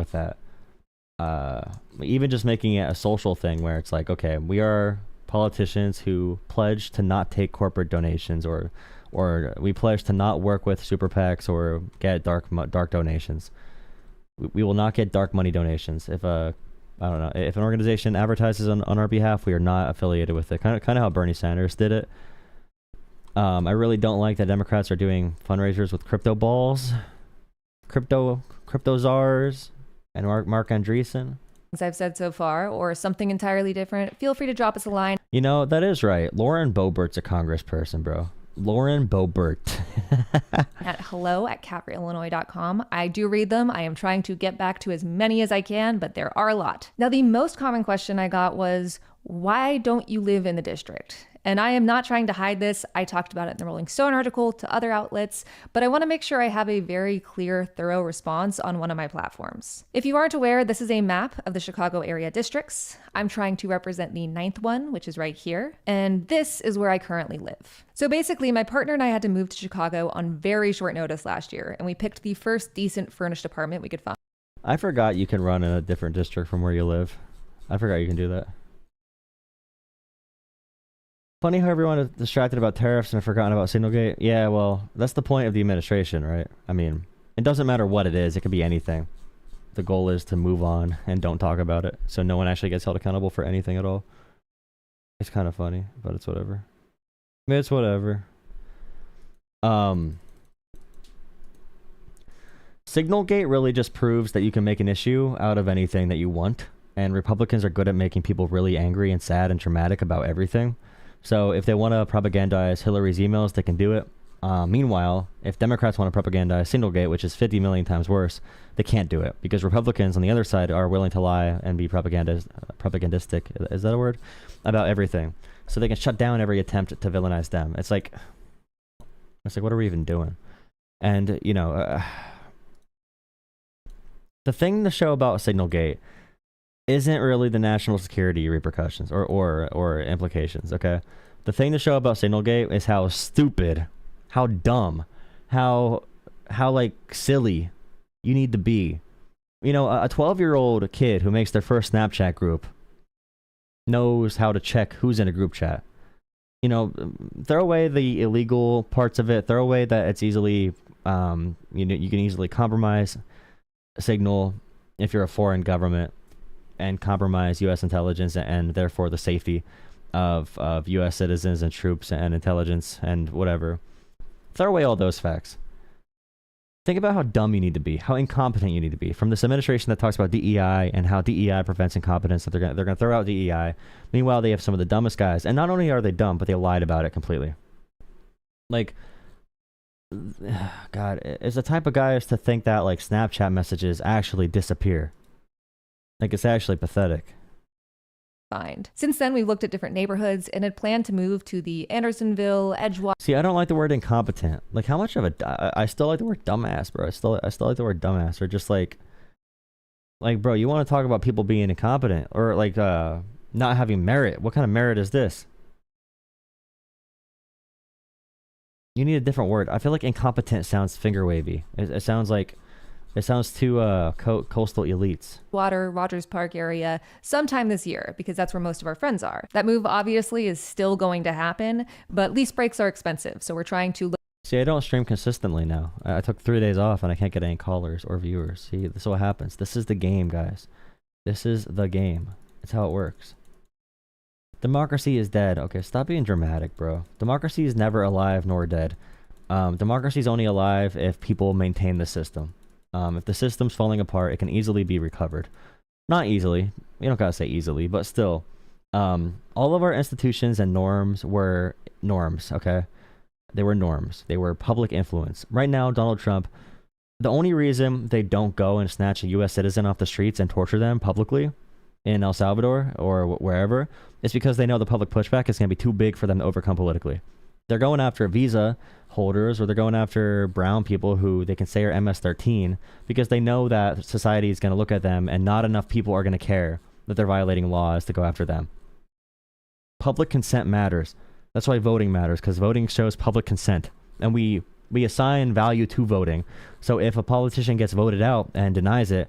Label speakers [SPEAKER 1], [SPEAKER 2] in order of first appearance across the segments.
[SPEAKER 1] with that. Even just making it a social thing where it's like, okay, we are politicians who pledge to not take corporate donations, or we pledge to not work with super PACs or get dark donations. We will not get dark money donations. If I don't know, if an organization advertises on our behalf, we are not affiliated with it. Kind of how Bernie Sanders did it. I really don't like that Democrats are doing fundraisers with crypto balls, crypto czars, and Mark Andreessen.
[SPEAKER 2] I've said so far, or something entirely different, feel free to drop us a line.
[SPEAKER 1] You know, that is right. Lauren Boebert's a congressperson, bro. Lauren Boebert.
[SPEAKER 2] At hello@capreillinois.com. I do read them. I am trying to get back to as many as I can, but there are a lot. Now, the most common question I got was, why don't you live in the district? And I am not trying to hide this. I talked about it in the Rolling Stone article to other outlets, but I want to make sure I have a very clear, thorough response on one of my platforms. If you aren't aware, this is a map of the Chicago area districts. I'm trying to represent the 9th one, which is right here. And this is where I currently live. So basically, my partner and I had to move to Chicago on very short notice last year, and we picked the first decent furnished apartment we could find.
[SPEAKER 1] I forgot you can run in a different district from where you live. I forgot you can do that. Funny how everyone is distracted about tariffs and have forgotten about Signalgate. Yeah, well, that's the point of the administration, right? I mean, it doesn't matter what it is. It could be anything. The goal is to move on and don't talk about it, so no one actually gets held accountable for anything at all. It's kind of funny, but it's whatever. It's whatever. Signalgate really just proves that you can make an issue out of anything that you want, and Republicans are good at making people really angry and sad and traumatic about everything. So if they want to propagandize Hillary's emails, they can do it. Meanwhile, if Democrats want to propagandize Signalgate, which is 50 million times worse, they can't do it because Republicans on the other side are willing to lie and be propagandistic, is that a word? About everything. So they can shut down every attempt to villainize them. It's like, what are we even doing? And, you know, the thing to show about Signalgate isn't really the national security repercussions or implications, okay? The thing to show about Signalgate is how stupid, how dumb, how like silly you need to be. You know, a 12-year-old kid who makes their first Snapchat group knows how to check who's in a group chat. You know, throw away the illegal parts of it. Throw away that it's easily, you can easily compromise Signal if you're a foreign government, and compromise U.S. intelligence and therefore the safety of U.S. citizens and troops and intelligence and whatever. Throw away all those facts. Think about how dumb you need to be, how incompetent you need to be. From this administration that talks about DEI and how DEI prevents incompetence, that they're gonna throw out DEI. Meanwhile, they have some of the dumbest guys, and not only are they dumb, but they lied about it completely. Like, God, it's the type of guys to think that like Snapchat messages actually disappear. Like, it's actually pathetic.
[SPEAKER 2] Since then, we've looked at different neighborhoods and had planned to move to the Andersonville, Edgewater.
[SPEAKER 1] See, I don't like the word incompetent. Like, how much of I still like the word dumbass, bro. I still like the word dumbass. Or just like, bro, you want to talk about people being incompetent or like not having merit? What kind of merit is this? You need a different word. I feel like incompetent sounds finger wavy. It sounds like. It sounds too coastal elites.
[SPEAKER 2] Rogers Park area sometime this year, because that's where most of our friends are. That move obviously is still going to happen, but lease breaks are expensive, so we're trying to look.
[SPEAKER 1] See, I don't stream consistently now. I took 3 days off and I can't get any callers or viewers. See, this is what happens. This is the game, guys. This is the game. It's how it works. Democracy is dead. Okay, stop being dramatic, bro. Democracy is never alive nor dead. Democracy is only alive if people maintain the system. If the system's falling apart, it can easily be recovered. Not easily. You don't gotta say easily, but still. All of our institutions and norms were norms, okay? They were norms. They were public influence. Right now, Donald Trump, the only reason they don't go and snatch a U.S. citizen off the streets and torture them publicly in El Salvador or wherever is because they know the public pushback is going to be too big for them to overcome politically. They're going after visa holders or they're going after brown people who they can say are MS-13 because they know that society is going to look at them and not enough people are going to care that they're violating laws to go after them. Public consent matters. That's why voting matters, because voting shows public consent. And we assign value to voting. So if a politician gets voted out and denies it,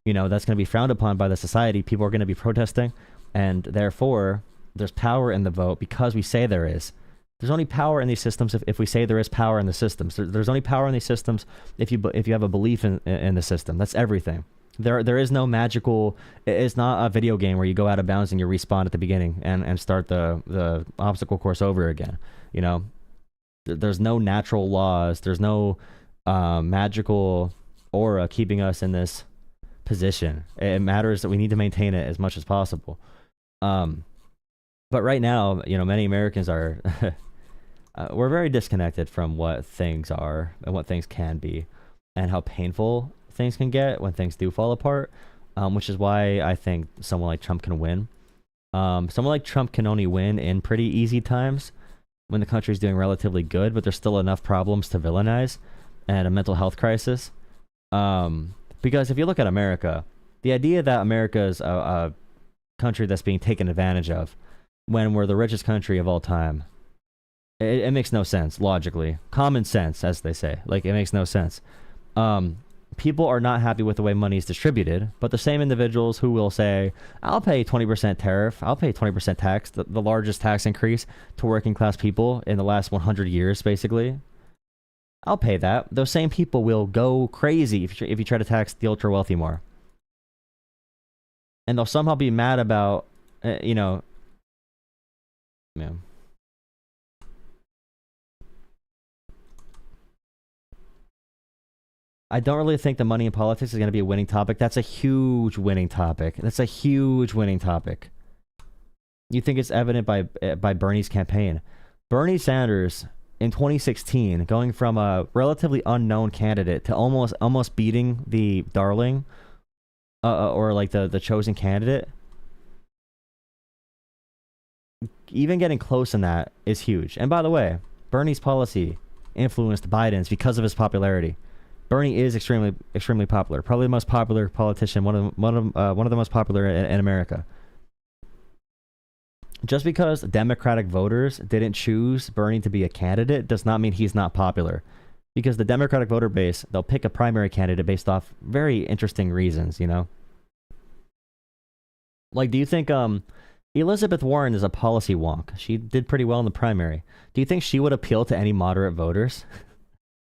[SPEAKER 1] that's going to be frowned upon by the society. People are going to be protesting, and therefore there's power in the vote because we say there is. There's only power in these systems if we say there is power in the systems. There's only power in these systems if you have a belief in the system. That's everything. There is no magical. It's not a video game where you go out of bounds and you respawn at the beginning and start the obstacle course over again. There's no natural laws. There's no magical aura keeping us in this position. It matters that we need to maintain it as much as possible. But right now, many Americans are we're very disconnected from what things are and what things can be, and how painful things can get when things do fall apart. Which is why I think someone like Trump can win. Someone like Trump can only win in pretty easy times when the country's doing relatively good, but there's still enough problems to villainize and a mental health crisis. Because if you look at America, the idea that America is a country that's being taken advantage of when we're the richest country of all time, it makes no sense logically. Common sense, as they say. Like, it makes no sense. People are not happy with the way money is distributed, but the same individuals who will say, I'll pay 20% tariff, I'll pay 20% tax, the largest tax increase to working class people in the last 100 years, basically. I'll pay that. Those same people will go crazy if you try to tax the ultra wealthy more. And they'll somehow be mad about, yeah. I don't really think the money in politics is going to be a winning topic. That's a huge winning topic. You think it's evident by Bernie's campaign. Bernie Sanders in 2016, going from a relatively unknown candidate to almost beating the darling, or like the chosen candidate. Even getting close in that is huge. And by the way, Bernie's policy influenced Biden's because of his popularity. Bernie is extremely popular. Probably the most popular politician, one of the most popular in America. Just because Democratic voters didn't choose Bernie to be a candidate does not mean he's not popular. Because the Democratic voter base, they'll pick a primary candidate based off very interesting reasons, Like, do you think Elizabeth Warren is a policy wonk? She did pretty well in the primary. Do you think she would appeal to any moderate voters?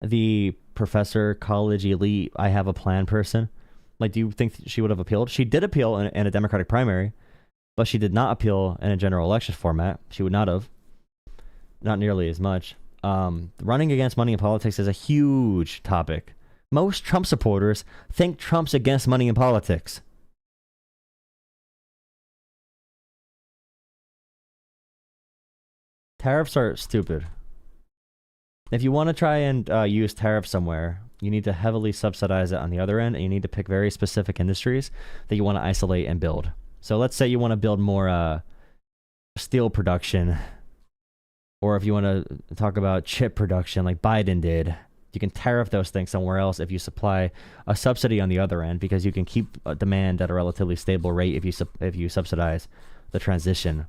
[SPEAKER 1] The professor, college elite, I have a plan person. Like, do you think she would have appealed? She did appeal in a Democratic primary, but she did not appeal in a general election format. She would not have. Not nearly as much. Running against money in politics is a huge topic. Most Trump supporters think Trump's against money in politics. Tariffs are stupid. If you want to try and use tariffs somewhere, you need to heavily subsidize it on the other end, and you need to pick very specific industries that you want to isolate and build. So let's say you want to build more steel production, or if you want to talk about chip production like Biden did, you can tariff those things somewhere else if you supply a subsidy on the other end, because you can keep demand at a relatively stable rate if you subsidize the transition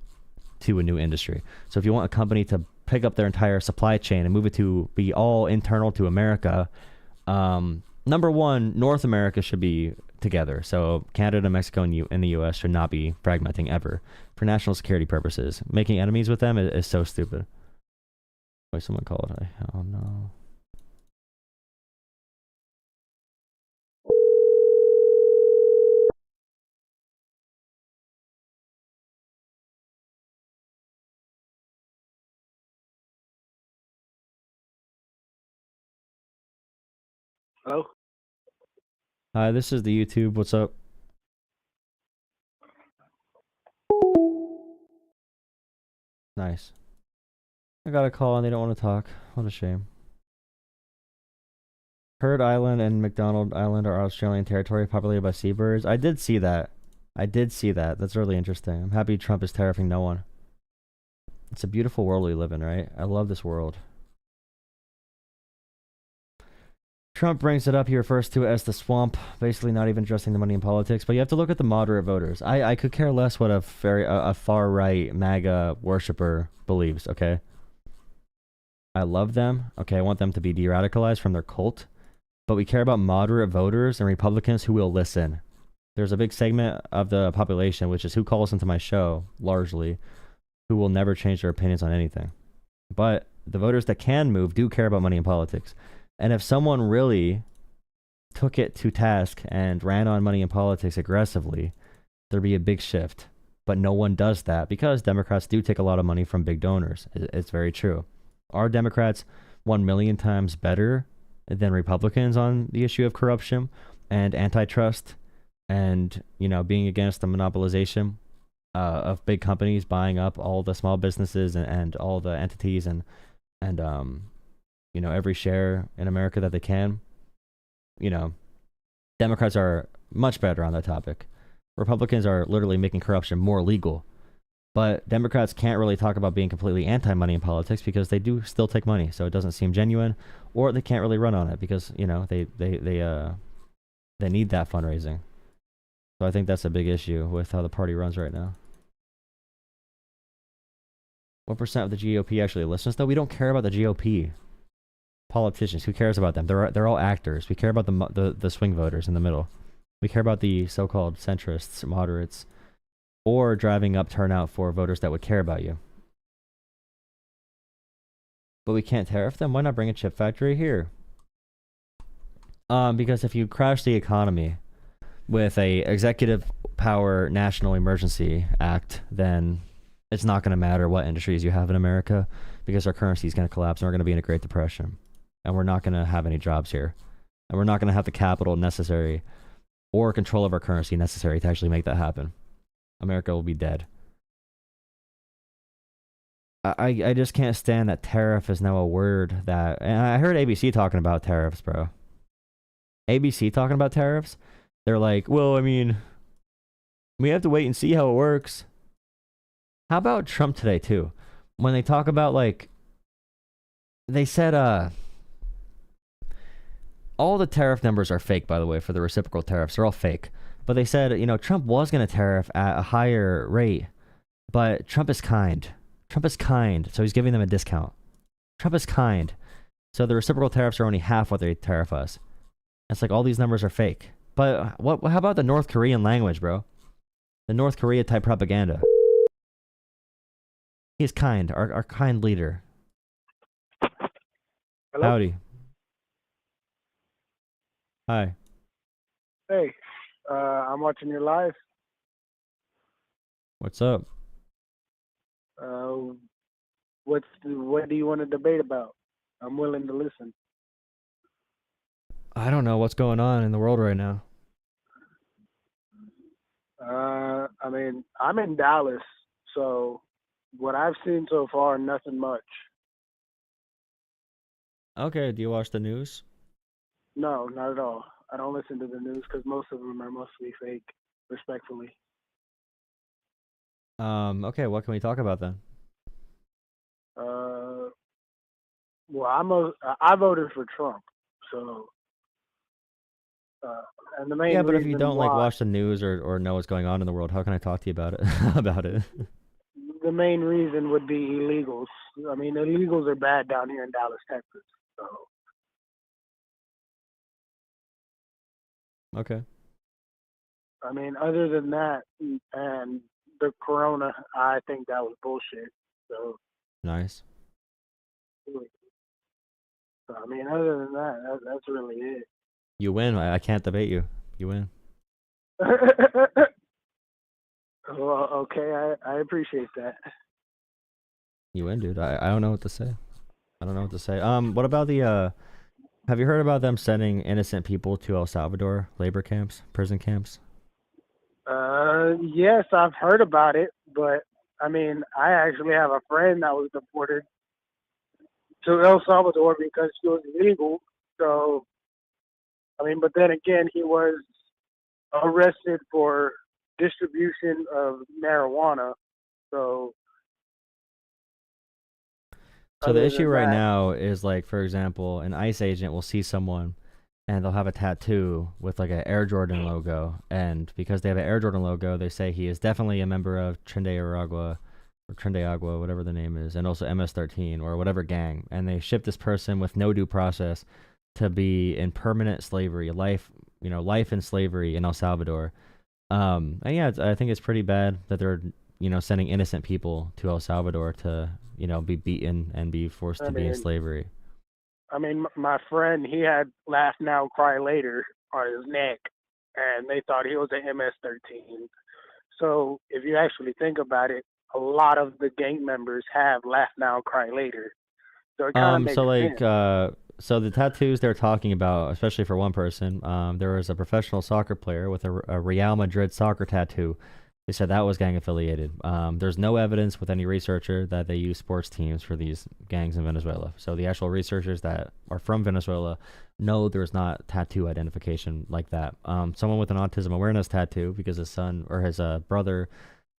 [SPEAKER 1] to a new industry. So if you want a company to pick up their entire supply chain and move it to be all internal to America, number one, North America should be together. So Canada, Mexico, and the U.S. should not be fragmenting ever for national security purposes. Making enemies with them is so stupid. Wait, someone called. Oh no.
[SPEAKER 3] Hello?
[SPEAKER 1] Hi, this is the YouTube. What's up? Nice. I got a call and they don't want to talk. What a shame. Heard Island and McDonald Island are Australian territory populated by seabirds. I did see that. That's really interesting. I'm happy Trump is tariffing no one. It's a beautiful world we live in, right? I love this world. Trump brings it up. He refers to it as the swamp, basically not even addressing the money in politics. But you have to look at the moderate voters. I could care less what a far right MAGA worshiper believes. Okay, I love them. Okay, I want them to be de-radicalized from their cult. But we care about moderate voters and Republicans who will listen. There's a big segment of the population, which is who calls into my show largely, who will never change their opinions on anything. But the voters that can move do care about money in politics. And if someone really took it to task and ran on money in politics aggressively, there'd be a big shift. But no one does that because Democrats do take a lot of money from big donors. It's very true. Are Democrats 1 million times better than Republicans on the issue of corruption and antitrust and, being against the monopolization of big companies buying up all the small businesses and all the entities and every share in America that they can? Democrats are much better on that topic. Republicans are literally making corruption more legal. But Democrats can't really talk about being completely anti-money in politics because they do still take money, so it doesn't seem genuine, or they can't really run on it because they need that fundraising. So I think that's a big issue with how the party runs right now. What percent of the GOP actually listens? Though we don't care about the GOP politicians. Who cares about them? They're all actors. We care about the swing voters in the middle. We care about the so-called centrists, moderates, or driving up turnout for voters that would care about you. But we can't tariff them? Why not bring a chip factory here? Because if you crash the economy with a executive power national emergency act, then it's not going to matter what industries you have in America because our currency is going to collapse and we're going to be in a Great Depression. And we're not going to have any jobs here. And we're not going to have the capital necessary or control of our currency necessary to actually make that happen. America will be dead. I just can't stand that tariff is now a word that... And I heard ABC talking about tariffs, bro. ABC talking about tariffs? They're like, well, I mean, we have to wait and see how it works. How about Trump today, too? When they talk about, they said, all the tariff numbers are fake, by the way, for the reciprocal tariffs. They're all fake. But they said, Trump was going to tariff at a higher rate, but Trump is kind. Trump is kind, so he's giving them a discount. Trump is kind. So the reciprocal tariffs are only half what they tariff us. It's like all these numbers are fake. But how about the North Korean language, bro? The North Korea type propaganda. He's kind, our kind leader.
[SPEAKER 3] Hello?
[SPEAKER 1] Howdy. Hi.
[SPEAKER 3] Hey, I'm watching your live.
[SPEAKER 1] What's up?
[SPEAKER 3] What do you want to debate about? I'm willing to listen.
[SPEAKER 1] I don't know what's going on in the world right now.
[SPEAKER 3] I'm in Dallas, so what I've seen so far, nothing much.
[SPEAKER 1] Okay, do you watch the news?
[SPEAKER 3] No, not at all. I don't listen to the news because most of them are mostly fake, respectfully.
[SPEAKER 1] Okay, what can we talk about then?
[SPEAKER 3] Well, I voted for Trump, so and the main
[SPEAKER 1] Yeah, but if you
[SPEAKER 3] reason
[SPEAKER 1] don't
[SPEAKER 3] why,
[SPEAKER 1] watch the news or know what's going on in the world, how can I talk to you about it? about it?
[SPEAKER 3] the main reason would be illegals. I mean, illegals are bad down here in Dallas, Texas. So
[SPEAKER 1] Okay.
[SPEAKER 3] I mean, other than that and the corona, I think that was bullshit. So
[SPEAKER 1] Nice.
[SPEAKER 3] I mean, other than that's really it.
[SPEAKER 1] You win. I can't debate you. You win.
[SPEAKER 3] Well, okay, I appreciate that.
[SPEAKER 1] You win, dude. I don't know what to say. I don't know what to say. What about the have you heard about them sending innocent people to El Salvador labor camps, prison camps?
[SPEAKER 3] Yes, I've heard about it, but I mean, I actually have a friend that was deported to El Salvador because he was illegal. So, I mean, but then again, he was arrested for distribution of marijuana. So
[SPEAKER 1] So the
[SPEAKER 3] other
[SPEAKER 1] issue
[SPEAKER 3] than
[SPEAKER 1] right
[SPEAKER 3] that-
[SPEAKER 1] now is like, for example, an ICE agent will see someone and they'll have a tattoo with like an Air Jordan logo, and because they have an Air Jordan logo, they say he is definitely a member of Trinidad or Trinidad, whatever the name is, and also MS-13 or whatever gang, and they ship this person with no due process to be in permanent slavery, life in slavery in El Salvador, And yeah, I think it's pretty bad that they're, sending innocent people to El Salvador to, be beaten and be forced to be in slavery.
[SPEAKER 3] I mean, my friend, he had laugh now, cry later on his neck, and they thought he was an MS-13. So if you actually think about it, a lot of the gang members have laugh now, cry later. So it kind of makes sense.
[SPEAKER 1] So the tattoos they're talking about, especially for one person, there was a professional soccer player with a Real Madrid soccer tattoo. They said that was gang affiliated. There's no evidence with any researcher that they use sports teams for these gangs in Venezuela. So the actual researchers that are from Venezuela know there's not tattoo identification like that. Someone with an autism awareness tattoo because his son or his brother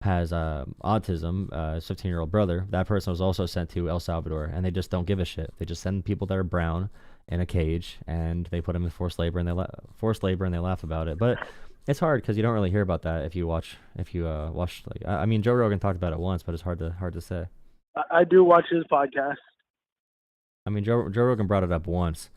[SPEAKER 1] has autism, 15-year-old brother. That person was also sent to El Salvador, and they just don't give a shit. They just send people that are brown in a cage, and they put them in forced labor, and they laugh about it. But it's hard because you don't really hear about that if you watch. Like, I mean, Joe Rogan talked about it once, but it's hard to say.
[SPEAKER 3] I do watch his podcast.
[SPEAKER 1] I mean, Joe Rogan brought it up once,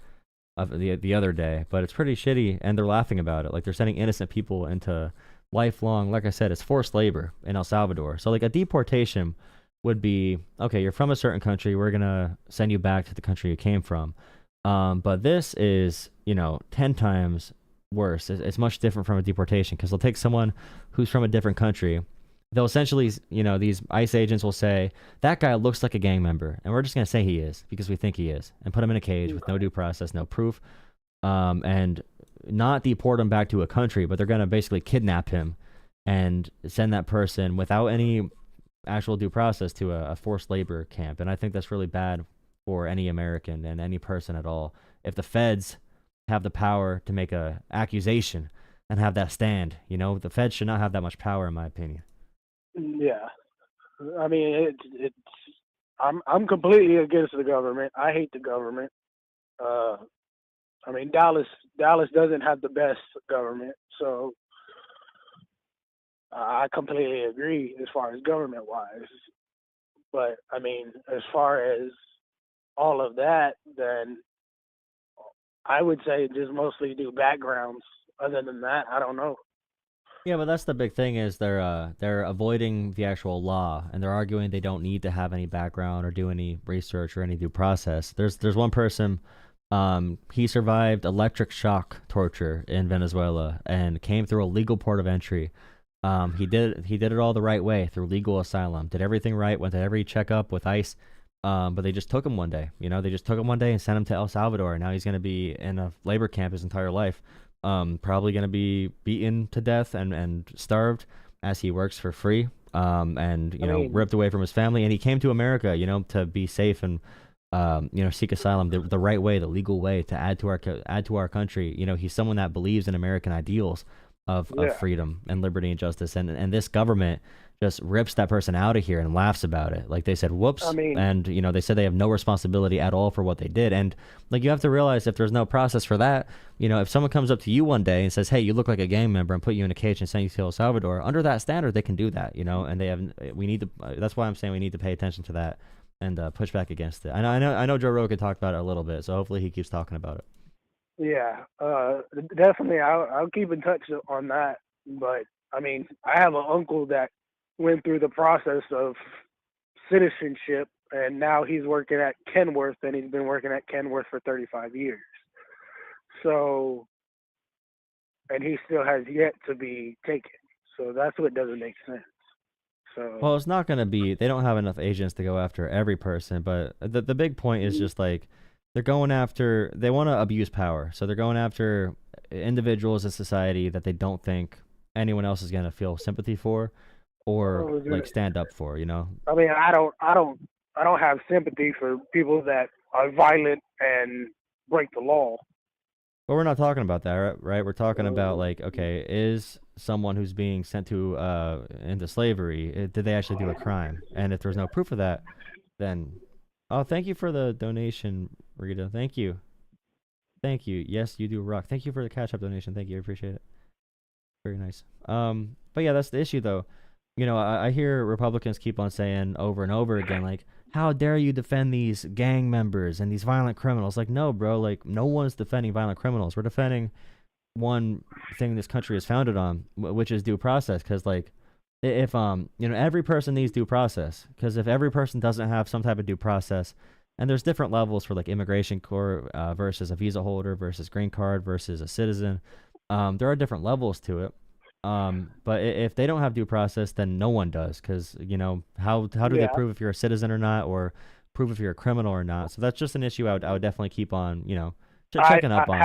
[SPEAKER 1] the other day, but it's pretty shitty, and they're laughing about it. Like they're sending innocent people into lifelong, like I said, it's forced labor in El Salvador. So like a deportation would be, okay, you're from a certain country, we're gonna send you back to the country you came from. But this is, 10 times worse. It's much different from a deportation because they'll take someone who's from a different country. They'll essentially, these ICE agents will say, that guy looks like a gang member, and we're just going to say he is because we think he is, and put him in a cage with no due process, no proof, and not deport him back to a country, but they're going to basically kidnap him and send that person without any actual due process to a forced labor camp. And I think that's really bad for any American and any person at all. If the feds have the power to make a accusation and have that stand, the feds should not have that much power, in my opinion.
[SPEAKER 3] Yeah, I mean, it's. I'm completely against the government. I hate the government. I mean, Dallas doesn't have the best government, so I completely agree as far as government wise. But I mean, as far as all of that, then I would say just mostly do backgrounds. Other than that, I don't know.
[SPEAKER 1] Yeah, but that's the big thing is they're avoiding the actual law, and they're arguing they don't need to have any background or do any research or any due process. There's one person, he survived electric shock torture in Venezuela and came through a legal port of entry. He did it all the right way through legal asylum. Did everything right, went to every checkup with ICE. But they just took him one day. They just took him one day and sent him to El Salvador. And now he's going to be in a labor camp his entire life. Probably going to be beaten to death and starved as he works for free. And ripped away from his family. And he came to America, to be safe and seek asylum the right way, the legal way, to add to our country. He's someone that believes in American ideals of freedom and liberty and justice. And this government just rips that person out of here and laughs about it. Like they said, whoops. And, they said they have no responsibility at all for what they did. And like, you have to realize if there's no process for that, if someone comes up to you one day and says, hey, you look like a gang member, and put you in a cage and send you to El Salvador, under that standard, they can do that, and that's why I'm saying we need to pay attention to that and push back against it. I know Joe Rogan talked about it a little bit, so hopefully he keeps talking about it.
[SPEAKER 3] Yeah, definitely. I'll keep in touch on that. But I mean, I have an uncle that went through the process of citizenship, and now he's working at Kenworth, and he's been working at Kenworth for 35 years. So, and he still has yet to be taken. So that's what doesn't make sense. So,
[SPEAKER 1] well, it's not going to be. They don't have enough agents to go after every person, but the big point is just like they're going after. They want to abuse power, so they're going after individuals in society that they don't think anyone else is going to feel sympathy for or like stand up for. I
[SPEAKER 3] mean, I don't have sympathy for people that are violent and break the law.
[SPEAKER 1] But we're not talking about that, right? We're talking about like, okay, is someone who's being sent to into slavery, did they actually do a crime? And if there's no proof of that, then thank you for the donation, Rita. Thank you. Yes, you do rock. Thank you for the catch-up donation. Thank you. I appreciate it. Very nice. But yeah, that's the issue though. I hear Republicans keep on saying over and over again, like, how dare you defend these gang members and these violent criminals? Like, no, bro, like, no one's defending violent criminals. We're defending one thing this country is founded on, which is due process. Because like, if every person needs due process. Because if every person doesn't have some type of due process, and there's different levels for like immigration court versus a visa holder versus green card versus a citizen. There are different levels to it. But if they don't have due process, then no one does. Because how do they
[SPEAKER 3] Yeah,
[SPEAKER 1] prove if you're a citizen or not, or prove if you're a criminal or not? So that's just an issue I would definitely keep on checking
[SPEAKER 3] I
[SPEAKER 1] up on.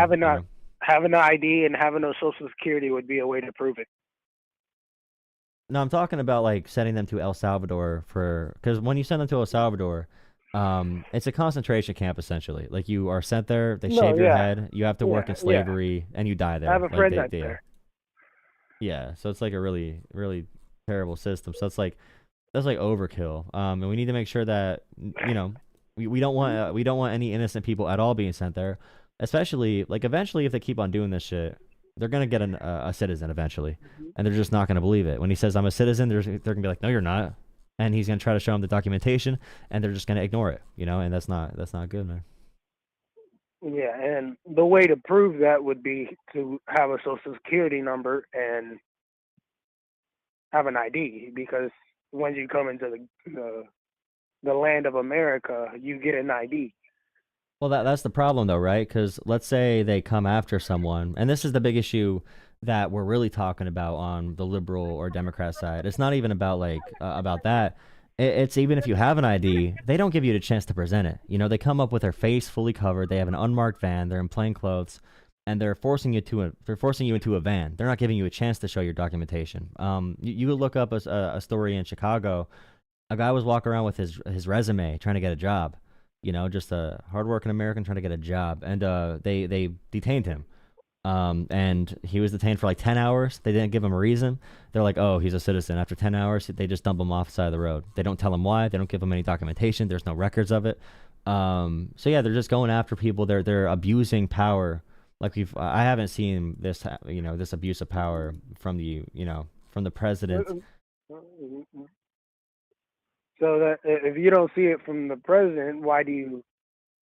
[SPEAKER 3] having an ID and having a social security would be a way to prove it.
[SPEAKER 1] No, I'm talking about like sending them to El Salvador because when you send them to El Salvador, it's a concentration camp essentially. Like you are sent there, they
[SPEAKER 3] No,
[SPEAKER 1] shave your
[SPEAKER 3] yeah,
[SPEAKER 1] head, you have to work in
[SPEAKER 3] yeah.
[SPEAKER 1] slavery, and you die
[SPEAKER 3] I have
[SPEAKER 1] there.
[SPEAKER 3] a
[SPEAKER 1] Like
[SPEAKER 3] friend that's
[SPEAKER 1] they
[SPEAKER 3] there.
[SPEAKER 1] yeah. So it's like a really, really terrible system. So that's like overkill. And we need to make sure that we don't want any innocent people at all being sent there. Especially like eventually, if they keep on doing this shit, they're gonna get a citizen eventually, and they're just not gonna believe it when he says I'm a citizen. They're gonna be like, no, you're not, and he's gonna try to show them the documentation, and they're just gonna ignore it, and that's not good, man.
[SPEAKER 3] Yeah, and the way to prove that would be to have a social security number and have an ID, because when you come into the land of America, you get an ID.
[SPEAKER 1] Well, that's the problem though, right? Because let's say they come after someone, and this is the big issue that we're really talking about on the liberal or Democrat side. It's not even about about that. It's even if you have an ID, they don't give you the chance to present it. They come up with their face fully covered. They have an unmarked van. They're in plain clothes, and they're forcing you into a van. They're not giving you a chance to show your documentation. You could look up a story in Chicago. A guy was walking around with his resume trying to get a job, just a hardworking American trying to get a job, and they detained him. And he was detained for like 10 hours. They didn't give him a reason. They're like, oh, he's a citizen. After 10 hours, they just dump him off the side of the road. They don't tell him why. They don't give him any documentation. There's no records of it. So yeah, they're just going after people. They're abusing power. Like I haven't seen this, this abuse of power from the president.
[SPEAKER 3] So that if you don't see it from the president, why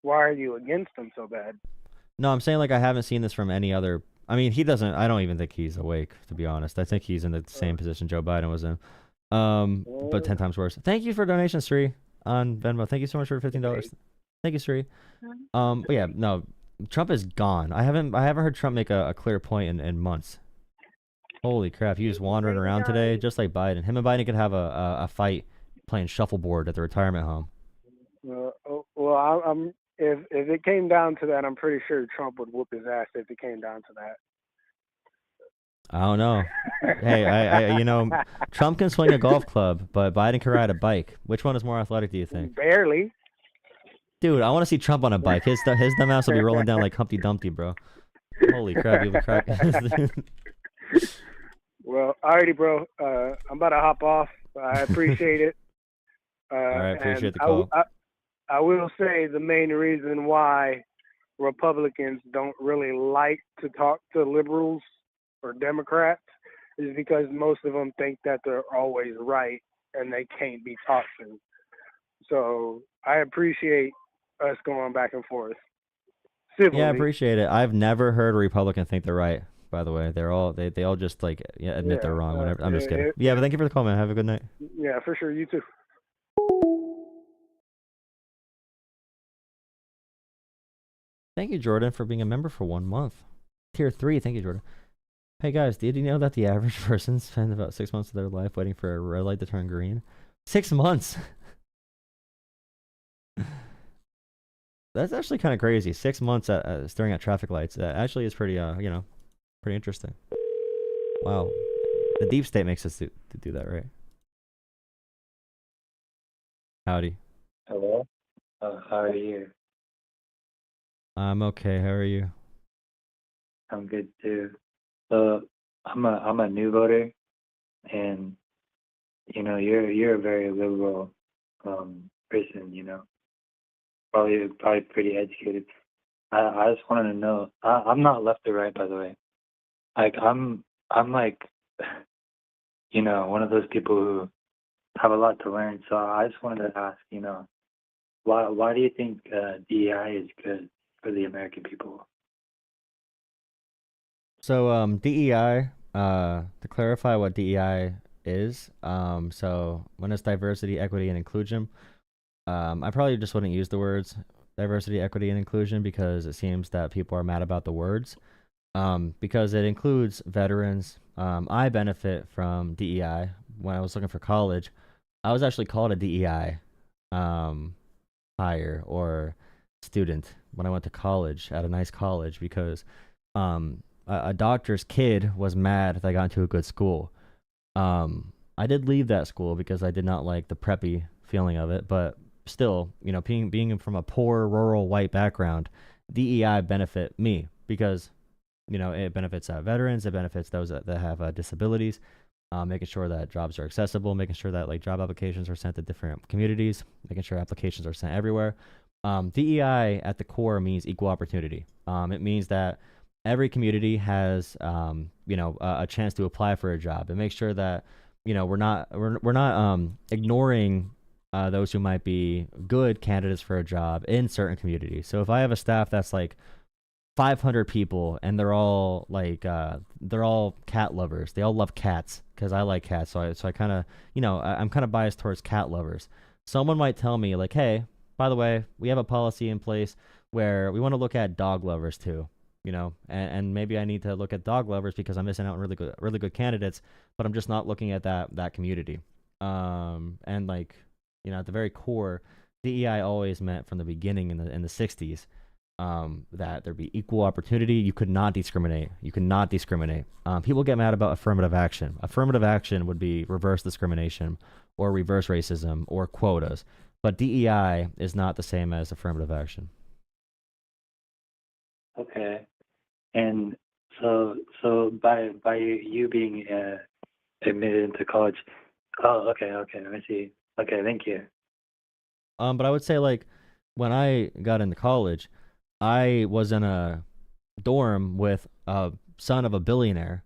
[SPEAKER 3] are you against him so bad?
[SPEAKER 1] No, I'm saying like I haven't seen this from any other. I mean, he doesn't. I don't even think he's awake, to be honest. I think he's in the same position Joe Biden was in, but 10 times worse. Thank you for donation, Sri, on Venmo. Thank you so much for $15. Thank you, Sri. But yeah, no, Trump is gone. I haven't heard Trump make a clear point in months. Holy crap, he just wandering around today, just like Biden. Him and Biden could have a fight playing shuffleboard at the retirement home.
[SPEAKER 3] Well, I'm if it came down to that, I'm pretty sure Trump would whoop his ass if it came down to that.
[SPEAKER 1] I don't know. Hey, I Trump can swing a golf club, but Biden can ride a bike. Which one is more athletic, do you think?
[SPEAKER 3] Barely.
[SPEAKER 1] Dude, I want to see Trump on a bike. His dumb ass will be rolling down like Humpty Dumpty, bro. Holy crap, you'll be cracking.
[SPEAKER 3] Well, alrighty, bro. I'm about to hop off. I appreciate it.
[SPEAKER 1] All right, appreciate the call.
[SPEAKER 3] I will say the main reason why Republicans don't really like to talk to liberals or Democrats is because most of them think that they're always right and they can't be talked to. So I appreciate us going back and forth civilly.
[SPEAKER 1] Yeah, I appreciate it. I've never heard a Republican think they're right. By the way, they all just like admit they're wrong. Whenever I'm just kidding. Yeah, but thank you for the call, man. Have a good night.
[SPEAKER 3] Yeah, for sure. You too.
[SPEAKER 1] Thank you, Jordan, for being a member for 1 month. Tier 3, thank you, Jordan. Hey, guys, did you know that the average person spends about 6 months of their life waiting for a red light to turn green? 6 months! That's actually kind of crazy. 6 months staring at traffic lights. That actually is pretty, pretty interesting. Wow. The deep state makes us to do that, right? Howdy.
[SPEAKER 4] Hello. How are you?
[SPEAKER 1] I'm okay. How are you?
[SPEAKER 4] I'm good too. So I'm a new voter, and you're a very liberal person. Probably pretty educated. I just wanted to know. I'm not left or right, by the way. Like I'm like one of those people who have a lot to learn. So I just wanted to ask, why do you think DEI is good for the American people?
[SPEAKER 1] So DEI, to clarify what DEI is, so when it's diversity, equity, and inclusion, I probably just wouldn't use the words diversity, equity, and inclusion because it seems that people are mad about the words. Because it includes veterans. I benefit from DEI. When I was looking for college, I was actually called a DEI hire or student when I went to college at a nice college because a doctor's kid was mad that I got into a good school. I did leave that school because I did not like the preppy feeling of it, but still, being from a poor rural white background, DEI benefit me because it benefits veterans, it benefits those that have disabilities, making sure that jobs are accessible, making sure that like job applications are sent to different communities, making sure applications are sent everywhere. DEI at the core means equal opportunity. It means that every community has a chance to apply for a job. It makes sure that we're not ignoring those who might be good candidates for a job in certain communities. So if I have a staff that's like 500 people and they're all cat lovers. They all love cats because I like cats. So I kind of, I'm kind of biased towards cat lovers. Someone might tell me like, hey, by the way, we have a policy in place where we want to look at dog lovers too, and maybe I need to look at dog lovers because I'm missing out on really good candidates, but I'm just not looking at that community. And like, at the very core, DEI always meant from the beginning in the 60s that there be equal opportunity. You could not discriminate. People get mad about affirmative action. Affirmative action would be reverse discrimination or reverse racism or quotas. But DEI is not the same as affirmative action.
[SPEAKER 4] Okay. And so by you being admitted into college. Oh, okay, I see. Okay, thank you.
[SPEAKER 1] But I would say like when I got into college, I was in a dorm with a son of a billionaire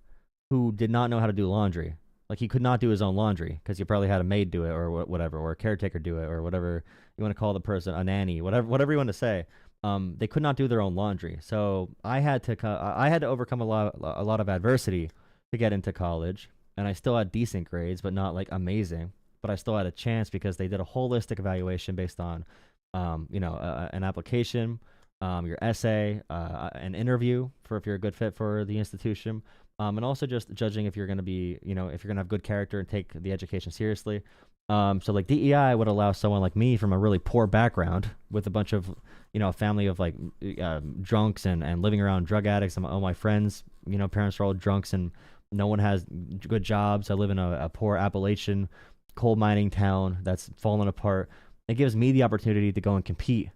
[SPEAKER 1] who did not know how to do laundry. Like he could not do his own laundry because he probably had a maid do it or whatever, or a caretaker do it or whatever you want to call the person, a nanny, whatever you want to say. They could not do their own laundry, so I had to overcome a lot of adversity to get into college, and I still had decent grades, but not like amazing. But I still had a chance because they did a holistic evaluation based on, an application, your essay, an interview for if you're a good fit for the institution, and also just judging if you're going to be, if you're going to have good character and take the education seriously. So like DEI would allow someone like me from a really poor background with a bunch of, a family of like drunks and living around drug addicts. All my friends, parents are all drunks and no one has good jobs. I live in a poor Appalachian coal mining town that's fallen apart. It gives me the opportunity to go and compete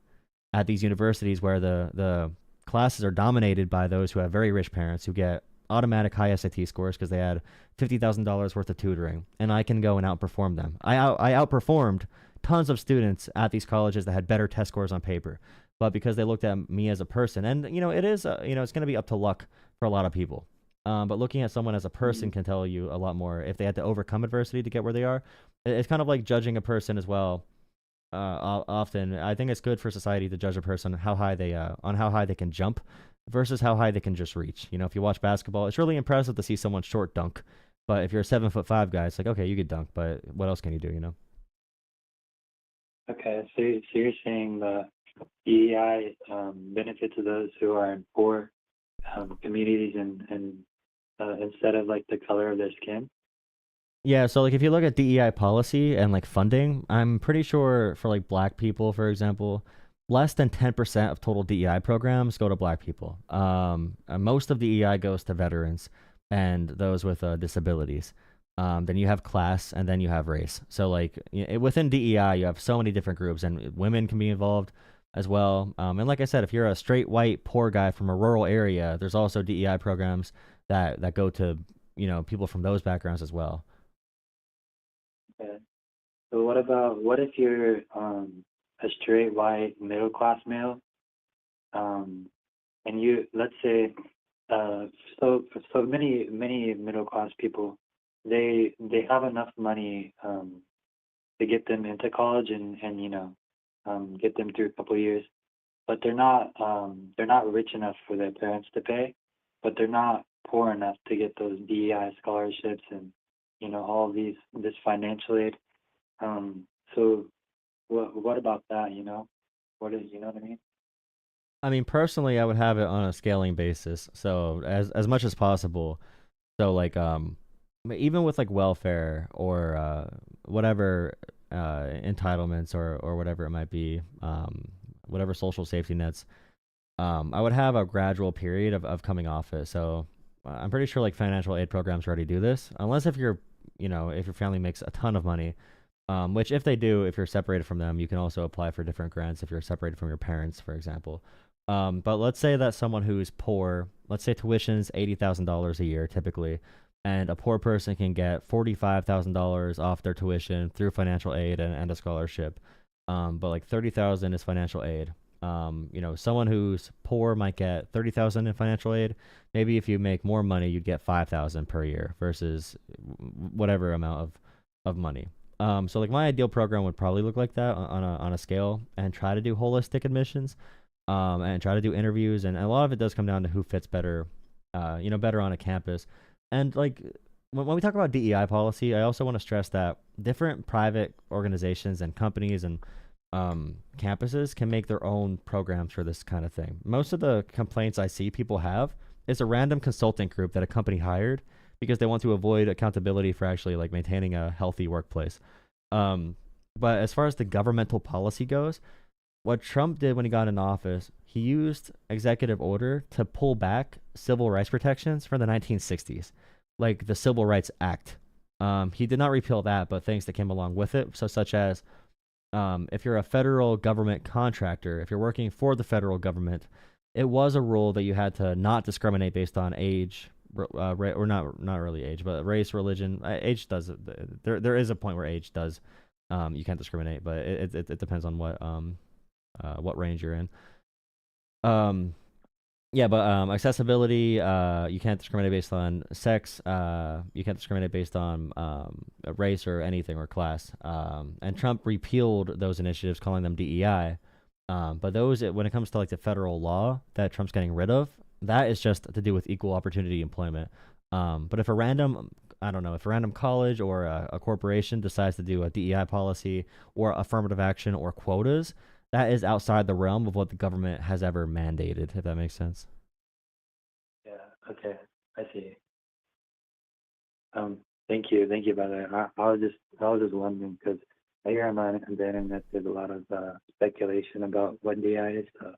[SPEAKER 1] at these universities where the classes are dominated by those who have very rich parents who get automatic high SAT scores because they had $50,000 worth of tutoring, and I can go and outperform them. I outperformed tons of students at these colleges that had better test scores on paper, but because they looked at me as a person, and it is it's going to be up to luck for a lot of people. But looking at someone as a person can tell you a lot more if they had to overcome adversity to get where they are. It's kind of like judging a person as well. Often, I think it's good for society to judge a person on how high they can jump versus how high they can just reach. If you watch basketball, it's really impressive to see someone short dunk, but if you're a 7'5" guy, it's like, okay, you could dunk, but what else can you do?
[SPEAKER 4] Okay, so you're saying the DEI benefit to those who are in poor communities and instead of like the color of their skin?
[SPEAKER 1] Yeah, so like if you look at DEI policy and like funding, I'm pretty sure for like black people, for example, less than 10% of total DEI programs go to black people. Most of DEI goes to veterans and those with disabilities. Then you have class and then you have race. So like within DEI, you have so many different groups and women can be involved as well. And like I said, if you're a straight white poor guy from a rural area, there's also DEI programs that go to, people from those backgrounds as well.
[SPEAKER 4] Okay. So what if you're a straight white middle class male, and you let's say so many middle class people they have enough money to get them into college and get them through a couple of years, but they're not rich enough for their parents to pay, but they're not poor enough to get those DEI scholarships and, you know, all this financial aid. So what about that, you know? You know what I mean?
[SPEAKER 1] I mean, personally, I would have it on a scaling basis. So as much as possible. So like even with like welfare or whatever entitlements or whatever it might be, whatever social safety nets, I would have a gradual period of coming off it. So I'm pretty sure like financial aid programs already do this, unless if you're, you know, if your family makes a ton of money, which if they do, if you're separated from them, you can also apply for different grants if you're separated from your parents, for example. But let's say that someone who's poor, let's say tuition's $80,000 a year typically, and a poor person can get $45,000 off their tuition through financial aid and a scholarship. But like 30,000 is financial aid. You know, someone who's poor might get 30,000 in financial aid. Maybe if you make more money, you'd get 5,000 per year versus whatever amount of money. So like my ideal program would probably look like that on a scale, and try to do holistic admissions, and try to do interviews, and a lot of it does come down to who fits better, you know, better on a campus. And like when we talk about DEI policy, I also want to stress that different private organizations and companies and campuses can make their own programs for this kind of thing. Most of the complaints I see people have is a random consulting group that a company hired because they want to avoid accountability for actually like maintaining a healthy workplace. But as far as the governmental policy goes, what Trump did when he got in office, he used executive order to pull back civil rights protections from the 1960s, like the Civil Rights Act. He did not repeal that, but things that came along with it, so such as if you're a federal government contractor, if you're working for the federal government, it was a rule that you had to not discriminate based on age, or not really age, but race, religion. Age does. There is a point where age does. You can't discriminate, but it depends on what range you're in. Yeah, but accessibility, you can't discriminate based on sex. You can't discriminate based on race or anything or class. And Trump repealed those initiatives, calling them DEI. But those, when it comes to like the federal law that Trump's getting rid of, that is just to do with equal opportunity employment. But if a random, I don't know, if a random college or a corporation decides to do a DEI policy or affirmative action or quotas, that is outside the realm of what the government has ever mandated, if that makes sense.
[SPEAKER 4] Yeah, okay, I see. Thank you about that. I was just wondering because I hear on the internet there's a lot of speculation about what DI is. So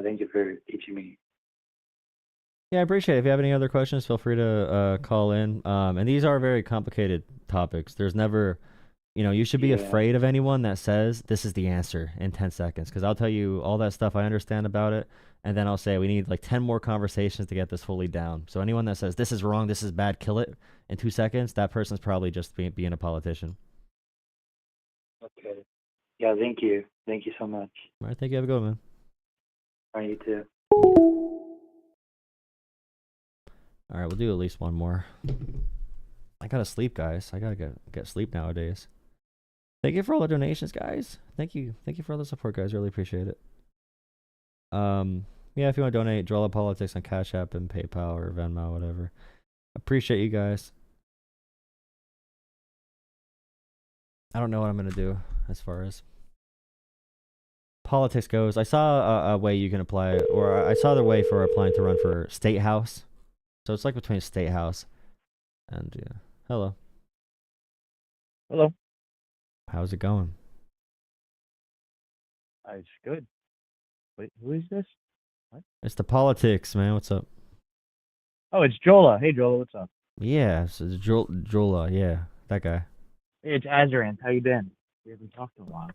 [SPEAKER 4] thank you for teaching me.
[SPEAKER 1] Yeah, I appreciate it. If you have any other questions, feel free to call in. And these are very complicated topics. There's never, you should be afraid of anyone that says this is the answer in 10 seconds. Because I'll tell you all that stuff I understand about it. And then I'll say we need like 10 more conversations to get this fully down. So anyone that says this is wrong, this is bad, kill it in 2 seconds, that person's probably just being a politician.
[SPEAKER 4] Okay. Yeah, thank you. Thank you so much.
[SPEAKER 1] All right, thank you. Have a good one, man.
[SPEAKER 4] All right, you too.
[SPEAKER 1] All right, we'll do at least one more. I gotta sleep, guys. I gotta get sleep nowadays. Thank you for all the donations, guys. Thank you for all the support, guys. Really appreciate it. Yeah, if you want to donate, Jolah Politics on Cash App and PayPal or Venmo, whatever. Appreciate you guys. I don't know what I'm gonna do as far as politics goes. I saw a way you can apply, or I saw the way for applying to run for State House. So it's like between State House and hello.
[SPEAKER 5] Hello.
[SPEAKER 1] How's it going?
[SPEAKER 5] It's good. Wait, who is this? What?
[SPEAKER 1] It's the politics, man. What's up?
[SPEAKER 5] Oh, it's Jolah. Hey, Jolah, what's up?
[SPEAKER 1] Yeah, it's Jolah. Yeah, that guy.
[SPEAKER 5] Hey, it's Azarant. How you been? We haven't talked in a while.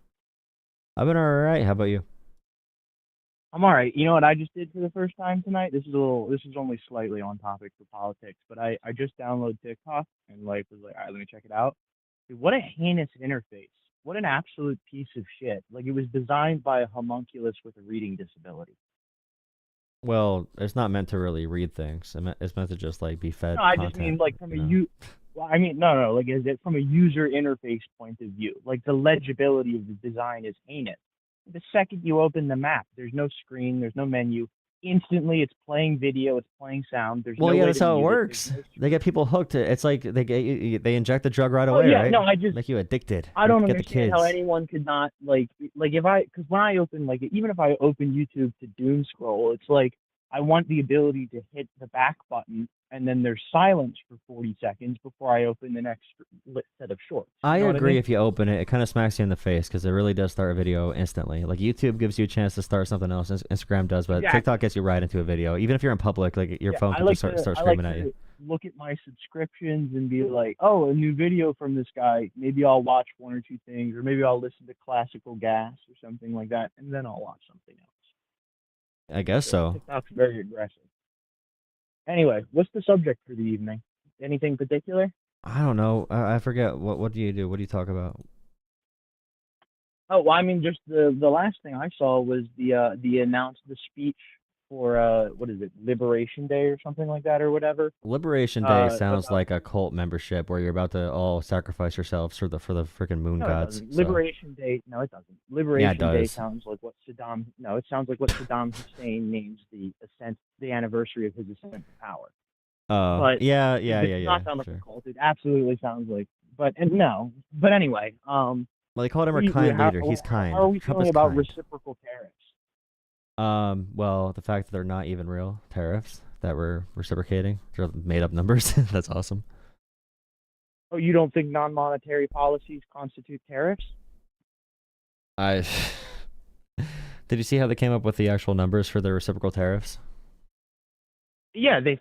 [SPEAKER 1] I've been alright. How about you?
[SPEAKER 5] I'm all right. You know what I just did for the first time tonight? This is only slightly on topic for politics, but I just downloaded TikTok and was like, all right, let me check it out. Dude, what a heinous interface. What an absolute piece of shit. Like, it was designed by a homunculus with a reading disability.
[SPEAKER 1] Well, it's not meant to really read things. It's meant to just be fed.
[SPEAKER 5] No, I just mean from is it from a user interface point of view? Like, the legibility of the design is heinous. The second you open the map, there's no screen, there's no menu. instantly. It's playing video. It's playing sound. There's
[SPEAKER 1] Well,
[SPEAKER 5] no
[SPEAKER 1] yeah,
[SPEAKER 5] way
[SPEAKER 1] that's
[SPEAKER 5] to
[SPEAKER 1] how it
[SPEAKER 5] mute it.
[SPEAKER 1] works.
[SPEAKER 5] There's no
[SPEAKER 1] They get people hooked. It's like they inject the drug right
[SPEAKER 5] Oh
[SPEAKER 1] away,
[SPEAKER 5] yeah,
[SPEAKER 1] right?
[SPEAKER 5] no,
[SPEAKER 1] Make you addicted.
[SPEAKER 5] I don't
[SPEAKER 1] Get the
[SPEAKER 5] understand how
[SPEAKER 1] kids.
[SPEAKER 5] anyone could not like if because when I open even if I open YouTube to doom scroll, it's like I want the ability to hit the back button and then there's silence for 40 seconds before I open the next set of shorts.
[SPEAKER 1] I
[SPEAKER 5] You know what
[SPEAKER 1] agree.
[SPEAKER 5] I mean?
[SPEAKER 1] If you open it, it kind of smacks you in the face because it really does start a video instantly. Like YouTube gives you a chance to start something else. Instagram does, but
[SPEAKER 5] Exactly.
[SPEAKER 1] TikTok gets you right into a video. Even if you're in public, like your
[SPEAKER 5] Yeah,
[SPEAKER 1] phone
[SPEAKER 5] I
[SPEAKER 1] can
[SPEAKER 5] like
[SPEAKER 1] just start
[SPEAKER 5] to
[SPEAKER 1] screaming at you.
[SPEAKER 5] look at my subscriptions and be like, oh, a new video from this guy. Maybe I'll watch one or two things, or maybe I'll listen to classical gas or something like that, and then I'll watch something else.
[SPEAKER 1] I guess so.
[SPEAKER 5] TikTok's very aggressive. Anyway, what's the subject for the evening? Anything particular?
[SPEAKER 1] I don't know. I forget. What do you do? What do you talk about?
[SPEAKER 5] Oh, well, I mean, just the last thing I saw was the speech for what is it, Liberation Day or something like that or whatever.
[SPEAKER 1] Liberation Day sounds
[SPEAKER 5] about-
[SPEAKER 1] like a cult membership where you're about to all sacrifice yourselves for the freaking moon
[SPEAKER 5] No, it
[SPEAKER 1] gods.
[SPEAKER 5] doesn't.
[SPEAKER 1] so-
[SPEAKER 5] Liberation Day. No, it doesn't. Liberation Day
[SPEAKER 1] does.
[SPEAKER 5] sounds like what Saddam. No, it sounds like what Saddam Hussein names the anniversary of his ascent to power.
[SPEAKER 1] Oh,
[SPEAKER 5] But
[SPEAKER 1] yeah.
[SPEAKER 5] It does not sound like
[SPEAKER 1] Sure.
[SPEAKER 5] a cult. It absolutely sounds like. But anyway.
[SPEAKER 1] Well, they called him a kind leader. He's kind.
[SPEAKER 5] How are we
[SPEAKER 1] Trump
[SPEAKER 5] feeling
[SPEAKER 1] is
[SPEAKER 5] about
[SPEAKER 1] kind.
[SPEAKER 5] reciprocal tariffs?
[SPEAKER 1] Well, the fact that they're not even real tariffs that we're reciprocating, they're made up numbers. That's awesome.
[SPEAKER 5] Oh, you don't think non-monetary policies constitute tariffs?
[SPEAKER 1] I did you see how they came up with the actual numbers for the reciprocal tariffs?
[SPEAKER 5] Yeah, they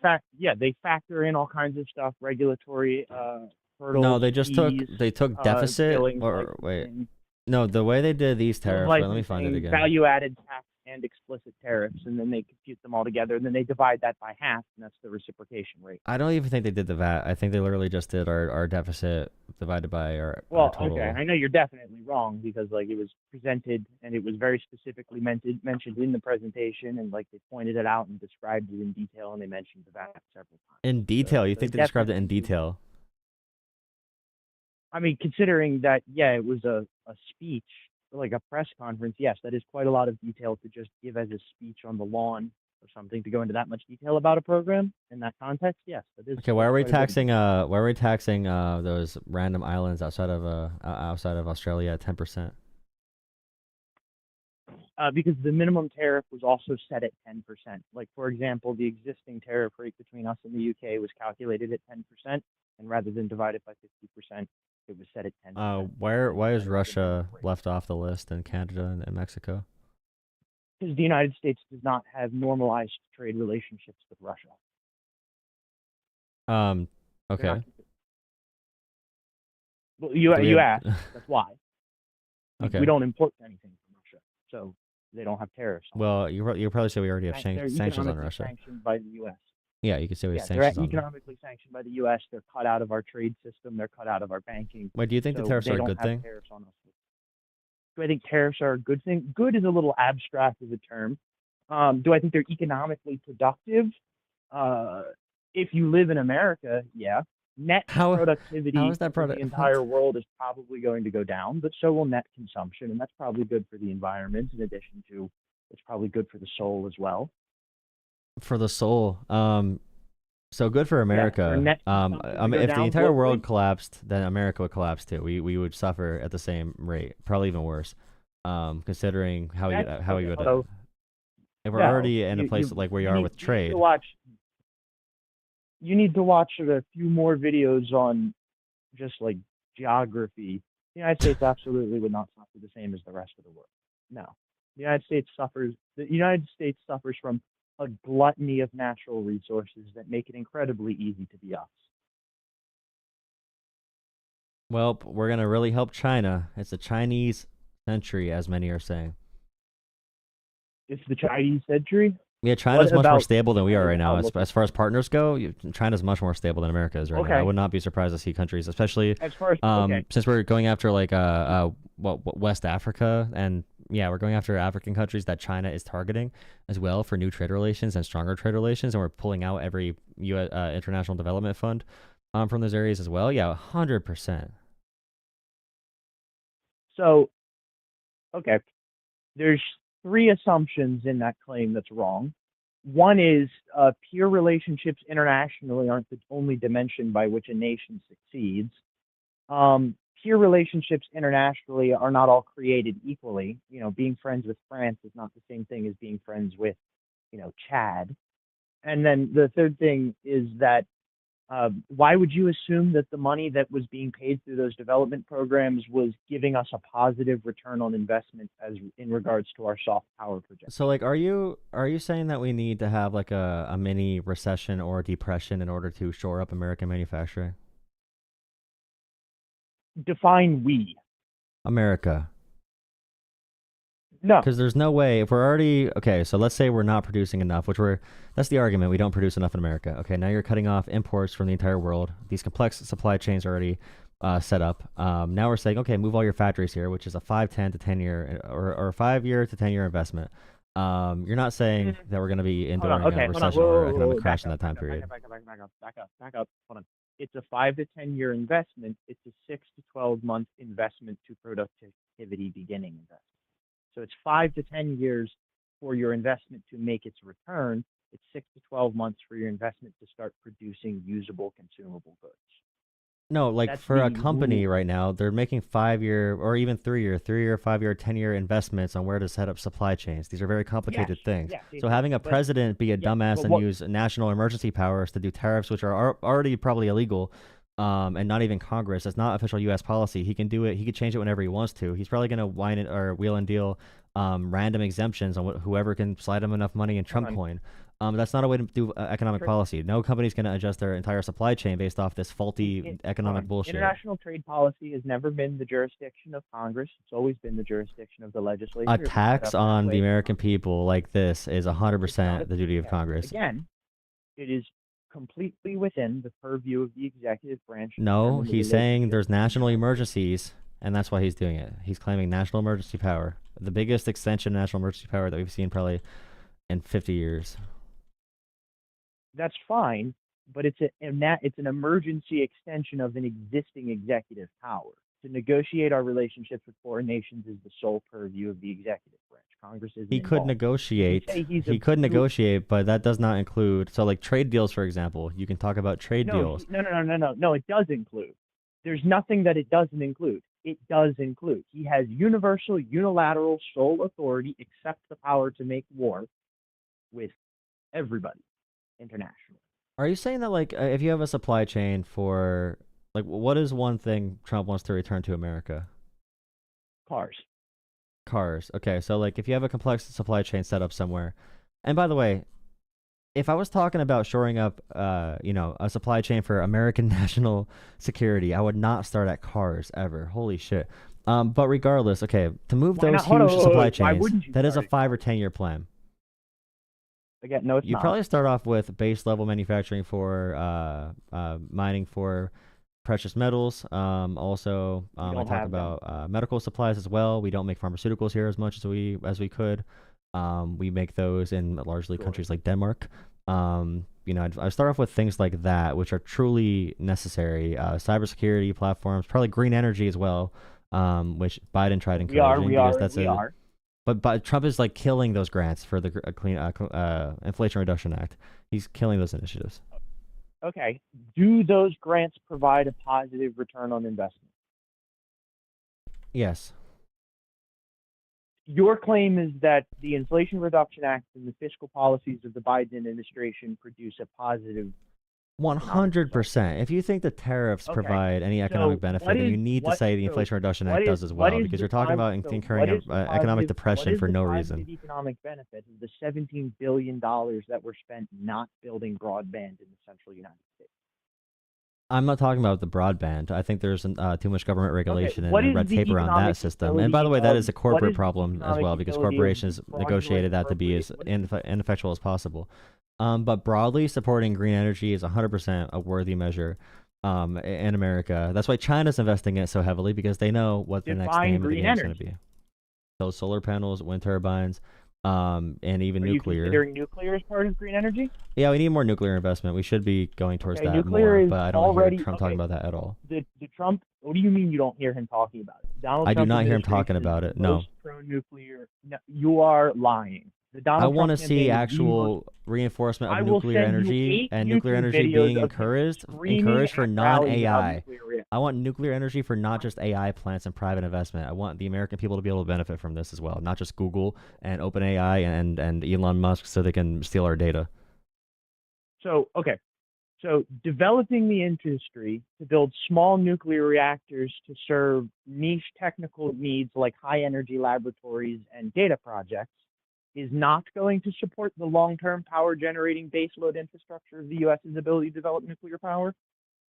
[SPEAKER 5] factor in all kinds of stuff, regulatory hurdles.
[SPEAKER 1] No, they just
[SPEAKER 5] fees,
[SPEAKER 1] took deficit
[SPEAKER 5] billings,
[SPEAKER 1] or wait.
[SPEAKER 5] licensing,
[SPEAKER 1] No, the way they did these tariffs. Wait, let me find it
[SPEAKER 5] licensing,
[SPEAKER 1] again.
[SPEAKER 5] value-added tax and explicit tariffs, and then they compute them all together, and then they divide that by half, and that's the reciprocation rate.
[SPEAKER 1] I don't even think they did the VAT. I think they literally just did our deficit divided by our total.
[SPEAKER 5] Okay, I know you're definitely wrong because it was presented and it was very specifically mentioned in the presentation, and they pointed it out and described it in detail, and they mentioned the VAT several times.
[SPEAKER 1] In detail, you
[SPEAKER 5] So
[SPEAKER 1] think they described it in
[SPEAKER 5] definitely-
[SPEAKER 1] detail?
[SPEAKER 5] I mean, considering that, it was a speech, like a press conference, yes, that is quite a lot of detail to just give as a speech on the lawn or something, to go into that much detail about a program in that context. Yes, that is.
[SPEAKER 1] Okay, why are we
[SPEAKER 5] quite a bit of
[SPEAKER 1] taxing those random islands outside of Australia at 10%?
[SPEAKER 5] Because the minimum tariff was also set at 10%. Like, for example, the existing tariff rate between us and the UK was calculated at 10%, and rather than divided by 50%, it was set at 10%.
[SPEAKER 1] Why is Russia left off the list and Canada and Mexico?
[SPEAKER 5] Because the United States does not have normalized trade relationships with Russia.
[SPEAKER 1] Okay.
[SPEAKER 5] Well,
[SPEAKER 1] Do we
[SPEAKER 5] you
[SPEAKER 1] have-
[SPEAKER 5] asked. That's why.
[SPEAKER 1] Okay.
[SPEAKER 5] We don't import anything from Russia, so they don't have tariffs.
[SPEAKER 1] Well, you probably say we already have
[SPEAKER 5] They're
[SPEAKER 1] sanctions on
[SPEAKER 5] economically
[SPEAKER 1] Russia.
[SPEAKER 5] sanctioned by the U.S.
[SPEAKER 1] Yeah, you could say we have
[SPEAKER 5] They're
[SPEAKER 1] sanctions on them.
[SPEAKER 5] economically sanctioned by the U.S. They're cut out of our trade system. They're cut out of our banking.
[SPEAKER 1] Wait, do you think the
[SPEAKER 5] So
[SPEAKER 1] tariffs
[SPEAKER 5] they
[SPEAKER 1] are a
[SPEAKER 5] don't
[SPEAKER 1] good
[SPEAKER 5] have
[SPEAKER 1] thing?
[SPEAKER 5] tariffs on us. Do I think tariffs are a good thing? Good is a little abstract as a term. Do I think they're economically productive? If you live in America, yeah. Net productivity
[SPEAKER 1] how is that
[SPEAKER 5] for the entire world is probably going to go down, but so will net consumption, and that's probably good for the environment. In addition to, it's probably good for the soul as well.
[SPEAKER 1] For the soul. So good for America.
[SPEAKER 5] net
[SPEAKER 1] If the
[SPEAKER 5] down
[SPEAKER 1] entire
[SPEAKER 5] globally.
[SPEAKER 1] world collapsed, then America would collapse too. We would suffer at the same rate, probably even worse. Considering how we would.
[SPEAKER 5] Although,
[SPEAKER 1] if we're already in a place like where you are with trade.
[SPEAKER 5] You need to watch a few more videos on just geography. The United States absolutely would not suffer the same as the rest of the world. No. The United States suffers from a gluttony of natural resources that make it incredibly easy to be us.
[SPEAKER 1] Well, we're gonna really help China. It's a Chinese century, as many are saying.
[SPEAKER 5] It's the Chinese century.
[SPEAKER 1] Yeah, China's much more
[SPEAKER 5] about
[SPEAKER 1] stable than we are right now.
[SPEAKER 5] outlook?
[SPEAKER 1] As far as partners go, China's much more stable than America is right now. I
[SPEAKER 5] Okay.
[SPEAKER 1] would not be surprised to see countries, especially
[SPEAKER 5] As far as
[SPEAKER 1] since we're going after West Africa, and yeah, we're going after African countries that China is targeting as well for new trade relations and stronger trade relations, and we're pulling out every international development fund from those areas as well. Yeah, 100%.
[SPEAKER 5] So, okay, there's three assumptions in that claim that's wrong. One is peer relationships internationally aren't the only dimension by which a nation succeeds. Peer relationships internationally are not all created equally. Being friends with France is not the same thing as being friends with, Chad. And then the third thing is that why would you assume that the money that was being paid through those development programs was giving us a positive return on investment as in regards to our soft power project?
[SPEAKER 1] So like, are you saying that we need to have like a mini recession or depression in order to shore up American manufacturing?
[SPEAKER 5] Define we.
[SPEAKER 1] America.
[SPEAKER 5] No.
[SPEAKER 1] Because there's no way, if we're already, okay, so let's say we're not producing enough, that's the argument, we don't produce enough in America. Okay, now you're cutting off imports from the entire world. These complex supply chains are already set up. Now we're saying, okay, move all your factories here, which is a 5, 10 to 10 year, or 5 year to 10 year investment. You're not saying that we're going to be enduring a recession or economic crash in that time period.
[SPEAKER 5] Back up. Hold on. It's a 5 to 10 year investment. It's a 6 to 12 month investment to productivity beginning investment. So it's 5 to 10 years for your investment to make its return. It's 6 to 12 months for your investment to start producing usable, consumable goods.
[SPEAKER 1] No, like
[SPEAKER 5] That's
[SPEAKER 1] for a
[SPEAKER 5] the
[SPEAKER 1] company
[SPEAKER 5] rule.
[SPEAKER 1] right now, they're making 5 year or even 3 year, 5 year, 10 year investments on where to set up supply chains. These are very complicated things. So having a president be a dumbass and use national emergency powers to do tariffs, which are already probably illegal, and not even Congress. That's not official U.S. policy. He can do it. He could change it whenever he wants to. He's probably going to whine it or wheel and deal random exemptions on whoever can slide him enough money in Trump coin. That's not a way to do economic policy. No company's going to adjust their entire supply chain based off this faulty economic bullshit.
[SPEAKER 5] International trade policy has never been the jurisdiction of Congress. It's always been the jurisdiction of the legislature.
[SPEAKER 1] A tax on the American people like this is 100% the duty of Congress.
[SPEAKER 5] Again, it is completely within the purview of the executive branch.
[SPEAKER 1] No, he's saying there's national emergencies, and that's why he's doing it. He's claiming national emergency power, the biggest extension of national emergency power that we've seen probably in 50 years.
[SPEAKER 5] That's fine, but it's an emergency extension of an existing executive power. To negotiate our relationships with foreign nations is the sole purview of the executive branch. Congress isn't involved.
[SPEAKER 1] He could negotiate, but that does not include. So, like trade deals, for example, you can talk about trade deals.
[SPEAKER 5] No, it does include. There's nothing that it doesn't include. It does include. He has universal, unilateral, sole authority, except the power to make war with everybody internationally.
[SPEAKER 1] Are you saying that, like, if you have a supply chain for, like, what is one thing Trump wants to return to America? Cars. Okay, so like if you have a complex supply chain set up somewhere, and by the way, if I was talking about shoring up, a supply chain for American national security, I would not start at cars ever. Holy shit. But regardless, okay, to move those huge supply chains, that is a 5 or 10 year plan.
[SPEAKER 5] Again, no, it's
[SPEAKER 1] you
[SPEAKER 5] not.
[SPEAKER 1] probably start off with base level manufacturing for mining for precious metals. Also, I talk about medical supplies as well. We don't make pharmaceuticals here as much as we could. We make those in largely countries like Denmark. I start off with things like that, which are truly necessary. Cybersecurity platforms, probably green energy as well, which Biden tried encouraging.
[SPEAKER 5] We are.
[SPEAKER 1] But Trump is like killing those grants for the Inflation Reduction Act. He's killing those initiatives.
[SPEAKER 5] Okay. Do those grants provide a positive return on investment?
[SPEAKER 1] Yes.
[SPEAKER 5] Your claim is that the Inflation Reduction Act and the fiscal policies of the Biden administration produce a positive
[SPEAKER 1] 100%. If you think the tariffs provide any economic benefit, then you need to say the Inflation Reduction Act does as well, because you're talking about incurring economic depression for no reason.
[SPEAKER 5] What is the economic benefit of the $17 billion that were spent not building broadband in the central United States?
[SPEAKER 1] I'm not talking about the broadband. I think there's too much government regulation and red tape around that system. And by the way, that is a corporate problem as well, because corporations negotiated that to be as ineffectual as possible. But broadly, supporting green energy is 100% a worthy measure in America. That's why China's investing in it so heavily, because they know what the next name of the game is going to be. Those solar panels, wind turbines, and even nuclear.
[SPEAKER 5] Are you considering nuclear as part of green energy?
[SPEAKER 1] Yeah, we need more nuclear investment. We should be going towards that more, but I don't hear Trump talking about that at all.
[SPEAKER 5] The Trump, what do you mean you don't hear him talking about it?
[SPEAKER 1] I do not hear him talking about it, no.
[SPEAKER 5] Pro-nuclear. No, you are lying. The Donald
[SPEAKER 1] I want to
[SPEAKER 5] Trump
[SPEAKER 1] see
[SPEAKER 5] campaign is the
[SPEAKER 1] actual reinforcement
[SPEAKER 5] I
[SPEAKER 1] of
[SPEAKER 5] will
[SPEAKER 1] nuclear
[SPEAKER 5] send you
[SPEAKER 1] energy
[SPEAKER 5] 8
[SPEAKER 1] and nuclear
[SPEAKER 5] YouTube
[SPEAKER 1] energy
[SPEAKER 5] videos
[SPEAKER 1] being
[SPEAKER 5] of him
[SPEAKER 1] encouraged
[SPEAKER 5] screaming
[SPEAKER 1] for
[SPEAKER 5] at rallies about
[SPEAKER 1] non-AI.
[SPEAKER 5] nuclear reactors.
[SPEAKER 1] I want nuclear energy for not just AI plants and private investment. I want the American people to be able to benefit from this as well, not just Google and OpenAI and Elon Musk so they can steal our data.
[SPEAKER 5] So, okay. So developing the industry to build small nuclear reactors to serve niche technical needs like high energy laboratories and data projects is not going to support the long-term power generating baseload infrastructure of the U.S.'s ability to develop nuclear power.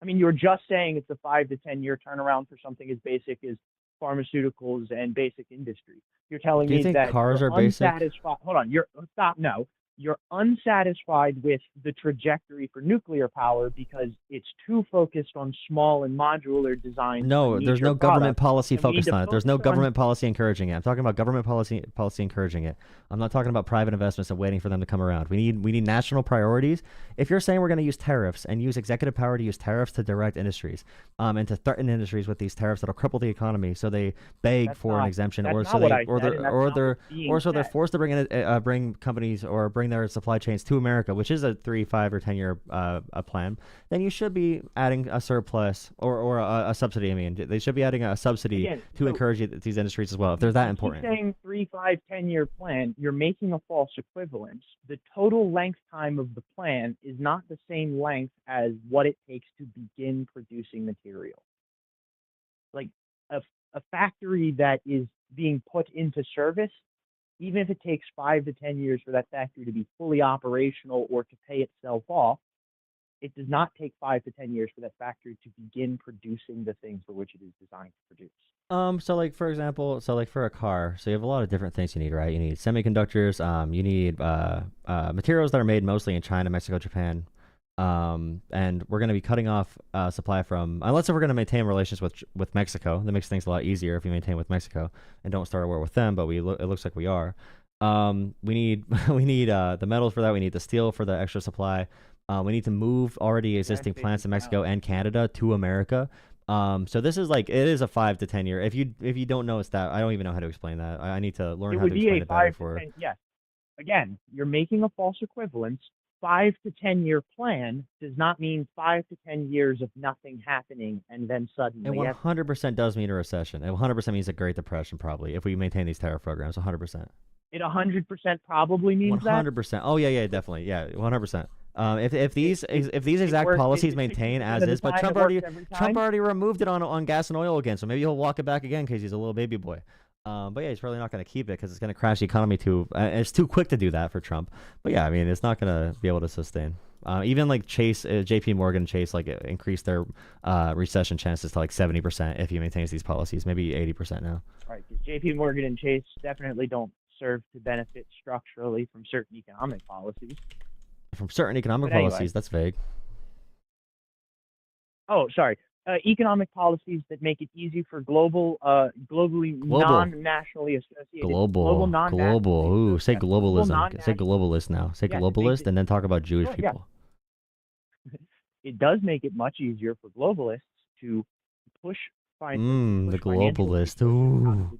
[SPEAKER 5] I mean, you were just saying it's a 5 to 10 year turnaround for something as basic as pharmaceuticals and basic industry. You're telling
[SPEAKER 1] Do you
[SPEAKER 5] me
[SPEAKER 1] think
[SPEAKER 5] that
[SPEAKER 1] cars
[SPEAKER 5] you're
[SPEAKER 1] are basic?
[SPEAKER 5] unsatisfied. Hold on, you're unsatisfied with the trajectory for nuclear power because it's too focused on small and modular designs.
[SPEAKER 1] No, there's no government policy
[SPEAKER 5] and we need
[SPEAKER 1] focused
[SPEAKER 5] to
[SPEAKER 1] on it. There's no
[SPEAKER 5] focus on-
[SPEAKER 1] government policy encouraging it. I'm talking about government policy encouraging it. I'm not talking about private investments and waiting for them to come around. We need national priorities. If you're saying we're going to use tariffs and use executive power to use tariffs to direct industries, and to threaten industries with these tariffs that'll cripple the economy, so they beg
[SPEAKER 5] That's
[SPEAKER 1] for an
[SPEAKER 5] not-
[SPEAKER 1] exemption,
[SPEAKER 5] that's
[SPEAKER 1] or
[SPEAKER 5] not
[SPEAKER 1] so
[SPEAKER 5] what
[SPEAKER 1] they
[SPEAKER 5] I said, and that's not what's being
[SPEAKER 1] they're
[SPEAKER 5] said.
[SPEAKER 1] forced to bring companies or bring their supply chains to America, which is a 3, 5, or 10 year a plan. Then you should be adding a surplus or a subsidy. I mean, they should be adding a subsidy
[SPEAKER 5] Again,
[SPEAKER 1] to
[SPEAKER 5] so
[SPEAKER 1] encourage these industries as well, if they're that
[SPEAKER 5] you
[SPEAKER 1] important.
[SPEAKER 5] keep saying 3, 5, 10 year plan, you're making a false equivalence. The total length time of the plan is not the same length as what it takes to begin producing material. Like a factory that is being put into service, even if it takes 5 to 10 years for that factory to be fully operational or to pay itself off, it does not take 5 to 10 years for that factory to begin producing the things for which it is designed to produce.
[SPEAKER 1] So like for example, for a car, so you have a lot of different things you need, right? You need semiconductors, you need materials that are made mostly in China, Mexico, Japan. And we're going to be cutting off supply from, unless if we're going to maintain relations with Mexico. That makes things a lot easier if we maintain with Mexico and don't start a war with them, but it looks like we are. We need the metals for that. We need the steel for the extra supply. We need to move already existing plants in Mexico and Canada to America. So this is it is a 5 to 10 year. If you don't know it's that, I don't even know how to explain that. I need to learn how to explain it better for.
[SPEAKER 5] Yes. Again, you're making a false equivalence. 5 to 10 year plan does not mean 5 to 10 years of nothing happening and then suddenly.
[SPEAKER 1] It 100% does mean a recession. It 100% means a Great Depression probably if we maintain these tariff programs. 100%.
[SPEAKER 5] It 100% probably means
[SPEAKER 1] 100%. Oh yeah, definitely. Yeah, 100%. If these exact policies maintain as is, but Trump already removed it on gas and oil again, so maybe he'll walk it back again because he's a little baby boy. But yeah, he's probably not going to keep it because it's going to crash the economy too. It's too quick to do that for Trump. But yeah, I mean, it's not going to be able to sustain. Even like Chase, JP Morgan, Chase increased their recession chances to 70% if he maintains these policies, maybe 80% now.
[SPEAKER 5] Right, because JP Morgan and Chase definitely don't serve to benefit structurally from certain economic policies.
[SPEAKER 1] From certain economic policies, that's vague.
[SPEAKER 5] Oh, sorry. Economic policies that make it easy for globally non-nationally associated.
[SPEAKER 1] Global. Ooh, say globalism. Say globalist now. Say globalist and then talk about Jewish people.
[SPEAKER 5] Yeah. It does make it much easier for globalists to push
[SPEAKER 1] the globalist. Ooh.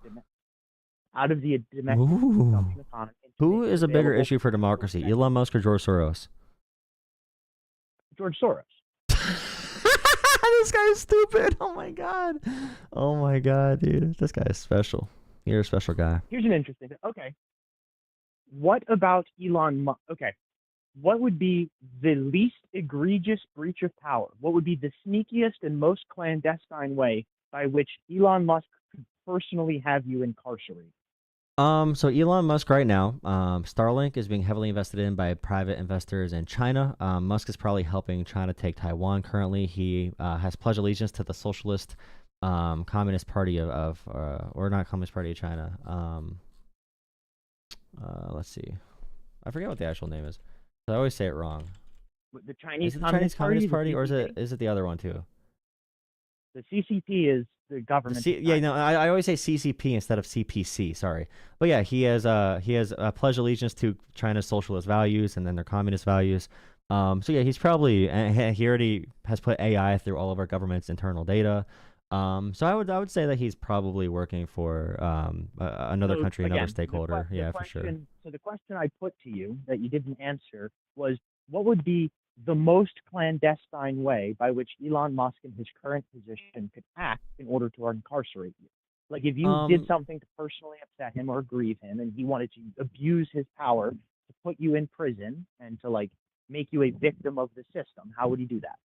[SPEAKER 5] Out of the domestic consumption economy.
[SPEAKER 1] Who is a bigger issue for democracy, Elon Musk or George Soros?
[SPEAKER 5] George Soros.
[SPEAKER 1] This guy is stupid. Oh my god, dude. This guy is special. You're a special guy.
[SPEAKER 5] Here's an interesting thing. Okay. What about Elon Musk? Okay. What would be the least egregious breach of power? What would be the sneakiest and most clandestine way by which Elon Musk could personally have you incarcerated?
[SPEAKER 1] So Elon Musk right now, Starlink is being heavily invested in by private investors in China. Musk is probably helping China take Taiwan currently. He has pledged allegiance to the Socialist Communist Party or not Communist Party of China. Let's see. I forget what the actual name is. I always say it wrong.
[SPEAKER 5] The Chinese,
[SPEAKER 1] is it the Chinese Communist Party or is it the other one too?
[SPEAKER 5] The CCP is the government.
[SPEAKER 1] I always say CCP instead of CPC. Sorry, but yeah, he has pledged allegiance to China's socialist values and then their communist values. So yeah, he's probably he already has put AI through all of our government's internal data. So I would say that he's probably working for another
[SPEAKER 5] So
[SPEAKER 1] country, another
[SPEAKER 5] again,
[SPEAKER 1] stakeholder.
[SPEAKER 5] the
[SPEAKER 1] Yeah, for sure.
[SPEAKER 5] question. So the question I put to you that you didn't answer was, what would be the most clandestine way by which Elon Musk in his current position could act in order to incarcerate you? Like if you did something to personally upset him or grieve him, and he wanted to abuse his power to put you in prison and to like make you a victim of the system, how would he do that?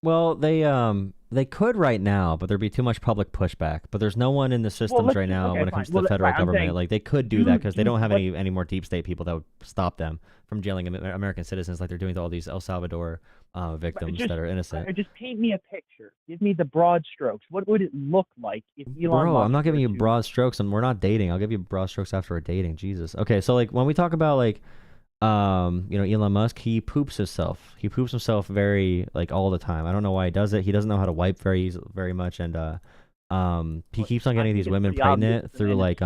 [SPEAKER 1] Well, they could right now, but there'd be too much public pushback. But there's no one in the systems right now
[SPEAKER 5] okay,
[SPEAKER 1] when it
[SPEAKER 5] fine.
[SPEAKER 1] comes to the federal
[SPEAKER 5] Right, I'm
[SPEAKER 1] government.
[SPEAKER 5] saying,
[SPEAKER 1] Like they could do that because they don't have
[SPEAKER 5] what,
[SPEAKER 1] any more deep state people that would stop them from jailing American citizens like they're doing to all these El Salvador victims that are innocent.
[SPEAKER 5] just paint me a picture. Give me the broad strokes. What would it look like if Elon
[SPEAKER 1] Bro,
[SPEAKER 5] Musk
[SPEAKER 1] I'm not giving
[SPEAKER 5] were
[SPEAKER 1] you
[SPEAKER 5] to-
[SPEAKER 1] broad strokes, and we're not dating. I'll give you broad strokes after we're dating. Jesus. Okay, so like when we talk about like Elon Musk, he poops himself. He poops himself very like all the time. I don't know why he does it. He doesn't know how to wipe very much, and he keeps on getting these women pregnant through like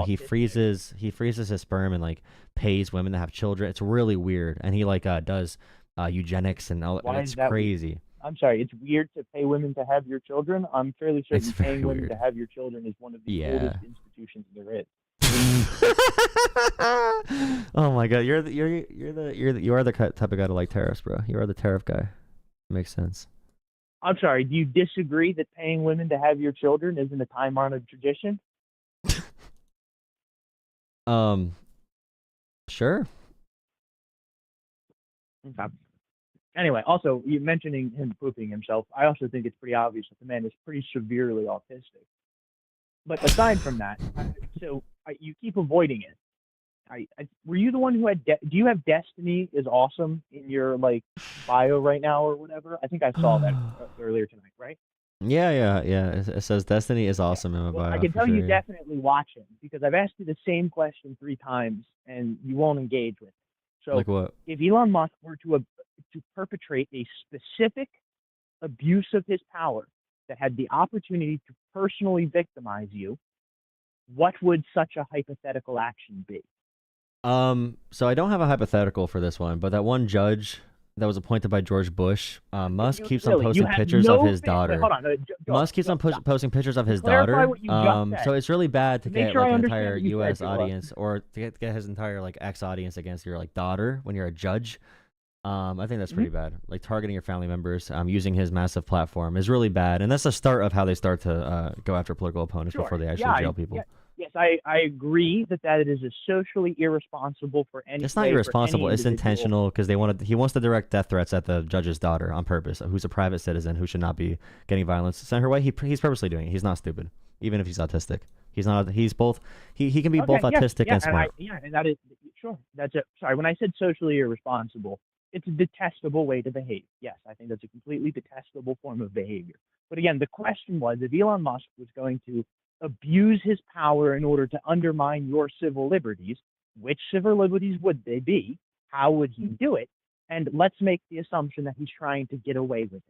[SPEAKER 1] he freezes his sperm and like pays women to have children. It's really weird, and he like does eugenics and all. And it's crazy.
[SPEAKER 5] I'm sorry, it's weird to pay women to have your children. I'm fairly certain
[SPEAKER 1] It's
[SPEAKER 5] paying
[SPEAKER 1] very
[SPEAKER 5] women
[SPEAKER 1] weird.
[SPEAKER 5] to have your children is one of the oldest institutions there is.
[SPEAKER 1] Oh my god, you are the type of guy to like tariffs, bro. You are the tariff guy. Makes sense.
[SPEAKER 5] I'm sorry, do you disagree that paying women to have your children isn't a time-honored tradition?
[SPEAKER 1] Sure.
[SPEAKER 5] Okay. Anyway, also, you mentioning him pooping himself, I also think it's pretty obvious that the man is pretty severely autistic. But aside from that, you keep avoiding it. Were you the one who had? Do you have Destiny is awesome in your like bio right now or whatever? I think I saw that earlier tonight, right?
[SPEAKER 1] Yeah. It says Destiny is awesome in my bio.
[SPEAKER 5] I can tell
[SPEAKER 1] sure,
[SPEAKER 5] you definitely watch him because I've asked you the same question 3 times and you won't engage with it. So
[SPEAKER 1] like what?
[SPEAKER 5] If Elon Musk were to perpetrate a specific abuse of his power that had the opportunity to personally victimize you, what would such a hypothetical action be?
[SPEAKER 1] So I don't have a hypothetical for this one, but that one judge that was appointed by George Bush, Musk keeps on posting pictures of his daughter.
[SPEAKER 5] Hold on,
[SPEAKER 1] Musk keeps on posting pictures of his daughter. So it's really bad to get like an entire U.S. audience or to get his entire like ex audience against your like daughter when you're a judge. I think that's pretty bad. Like targeting your family members, using his massive platform is really bad, and that's the start of how they start to go after political opponents before they actually jail people.
[SPEAKER 5] Yes, I agree that it is a socially irresponsible for any.
[SPEAKER 1] It's not irresponsible. It's intentional because he wants to direct death threats at the judge's daughter on purpose, who's a private citizen who should not be getting violence sent her way. He's purposely doing it. He's not stupid, even if he's autistic. He's not. He's both. He can be both autistic and smart.
[SPEAKER 5] And that is sure. That's it. Sorry, when I said socially irresponsible, it's a detestable way to behave. Yes, I think that's a completely detestable form of behavior. But again, the question was, if Elon Musk was going to abuse his power in order to undermine your civil liberties, which civil liberties would they be? How would he do it? And let's make the assumption that he's trying to get away with it.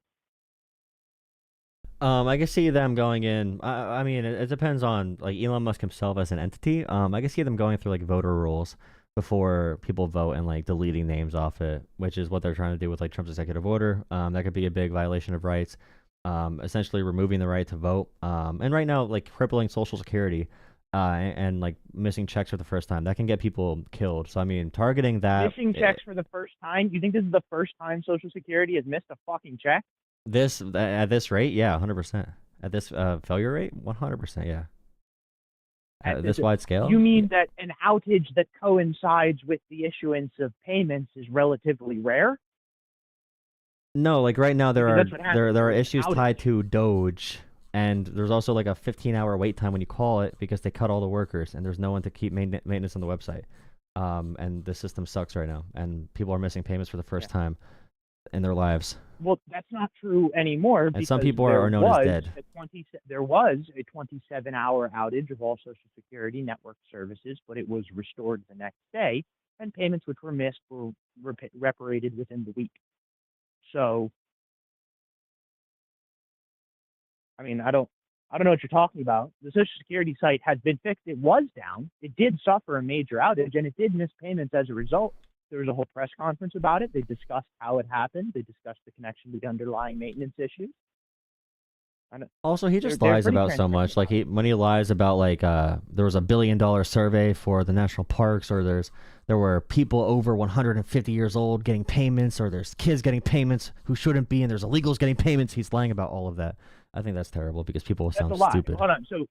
[SPEAKER 1] I can see them going in. I mean, it depends on like Elon Musk himself as an entity. I can see them going through like voter rules before people vote and like deleting names off it, which is what they're trying to do with like Trump's executive order. That could be a big violation of rights. Essentially removing the right to vote. And right now, like crippling Social Security, and like missing checks for the first time, that can get people killed. So I mean, targeting that.
[SPEAKER 5] Missing checks for the first time? You think this is the first time Social Security has missed a fucking check?
[SPEAKER 1] At this rate, yeah, 100%. At this failure rate, 100%, yeah. At this wide scale.
[SPEAKER 5] You mean that an outage that coincides with the issuance of payments is relatively rare?
[SPEAKER 1] No, like right now there are issues tied to Doge, and there's also like a 15-hour wait time when you call it because they cut all the workers and there's no one to keep maintenance on the website. And the system sucks right now, and people are missing payments for the first time in their lives.
[SPEAKER 5] Well, that's not true anymore.
[SPEAKER 1] And some people are known as dead.
[SPEAKER 5] There was a 27-hour outage of all Social Security network services, but it was restored the next day, and payments which were missed were reparated within the week. So, I mean, I don't know what you're talking about. The Social Security site has been fixed. It was down. It did suffer a major outage, and it did miss payments as a result. There was a whole press conference about it. They discussed how it happened. They discussed the connection to the underlying maintenance issues.
[SPEAKER 1] Also, he just
[SPEAKER 5] They're
[SPEAKER 1] lies
[SPEAKER 5] pretty
[SPEAKER 1] about so
[SPEAKER 5] transparent
[SPEAKER 1] much. Like
[SPEAKER 5] about
[SPEAKER 1] when he lies about like there was $1 billion survey for the national parks, or there were people over 150 years old getting payments, or there's kids getting payments who shouldn't be, and there's illegals getting payments. He's lying about all of that. I think that's terrible because people will
[SPEAKER 5] That's a
[SPEAKER 1] sound
[SPEAKER 5] lie.
[SPEAKER 1] stupid.
[SPEAKER 5] Hold on. So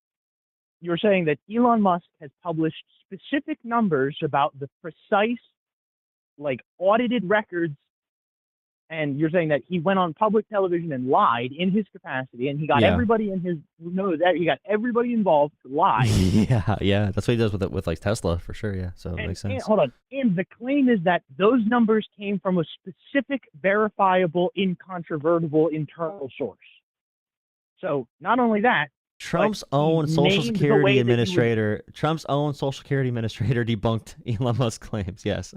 [SPEAKER 5] you're saying that Elon Musk has published specific numbers about the precise, like, audited records, and you're saying that he went on public television and lied in his capacity, and he got everybody in his he got everybody involved to lie.
[SPEAKER 1] yeah, that's what he does with like Tesla for sure. Yeah, so it makes sense.
[SPEAKER 5] And hold on, and the claim is that those numbers came from a specific, verifiable, incontrovertible internal source. So not only that,
[SPEAKER 1] Trump's
[SPEAKER 5] but he
[SPEAKER 1] own Social
[SPEAKER 5] named the
[SPEAKER 1] Security
[SPEAKER 5] way that he would-
[SPEAKER 1] administrator, Trump's own Social Security administrator debunked Elon Musk's claims. Yes.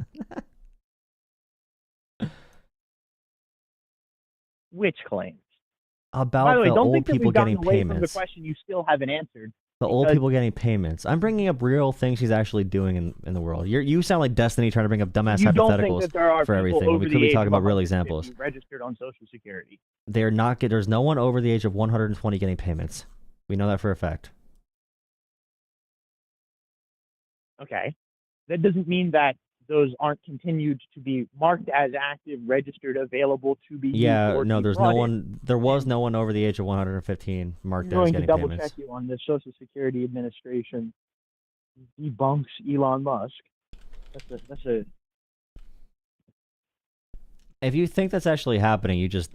[SPEAKER 5] Which claims?
[SPEAKER 1] About
[SPEAKER 5] By the way,
[SPEAKER 1] the
[SPEAKER 5] don't
[SPEAKER 1] old
[SPEAKER 5] think that
[SPEAKER 1] people
[SPEAKER 5] we've gotten
[SPEAKER 1] getting
[SPEAKER 5] away from the
[SPEAKER 1] payments.
[SPEAKER 5] question you still haven't answered.
[SPEAKER 1] The old
[SPEAKER 5] because-
[SPEAKER 1] people getting payments. I'm bringing up real things he's actually doing in the world. You sound like Destiny trying to bring up dumbass
[SPEAKER 5] You don't think
[SPEAKER 1] hypotheticals
[SPEAKER 5] that there are
[SPEAKER 1] for
[SPEAKER 5] people
[SPEAKER 1] everything when
[SPEAKER 5] over
[SPEAKER 1] we
[SPEAKER 5] the
[SPEAKER 1] could be
[SPEAKER 5] age
[SPEAKER 1] talking
[SPEAKER 5] of
[SPEAKER 1] about real
[SPEAKER 5] 150
[SPEAKER 1] examples.
[SPEAKER 5] registered on Social Security.
[SPEAKER 1] They're not get. There's no one over the age of 120 getting payments. We know that for a fact.
[SPEAKER 5] Okay. That doesn't mean that those aren't continued to be marked as active, registered, available to be used.
[SPEAKER 1] Yeah,
[SPEAKER 5] or
[SPEAKER 1] no,
[SPEAKER 5] to be
[SPEAKER 1] there's
[SPEAKER 5] brought
[SPEAKER 1] no
[SPEAKER 5] in.
[SPEAKER 1] one. There was no one over the age of 115 marked
[SPEAKER 5] I'm
[SPEAKER 1] as
[SPEAKER 5] going to
[SPEAKER 1] getting
[SPEAKER 5] double
[SPEAKER 1] payments.
[SPEAKER 5] check you on the Social Security Administration debunks Elon Musk. That's a
[SPEAKER 1] If you think that's actually happening, you just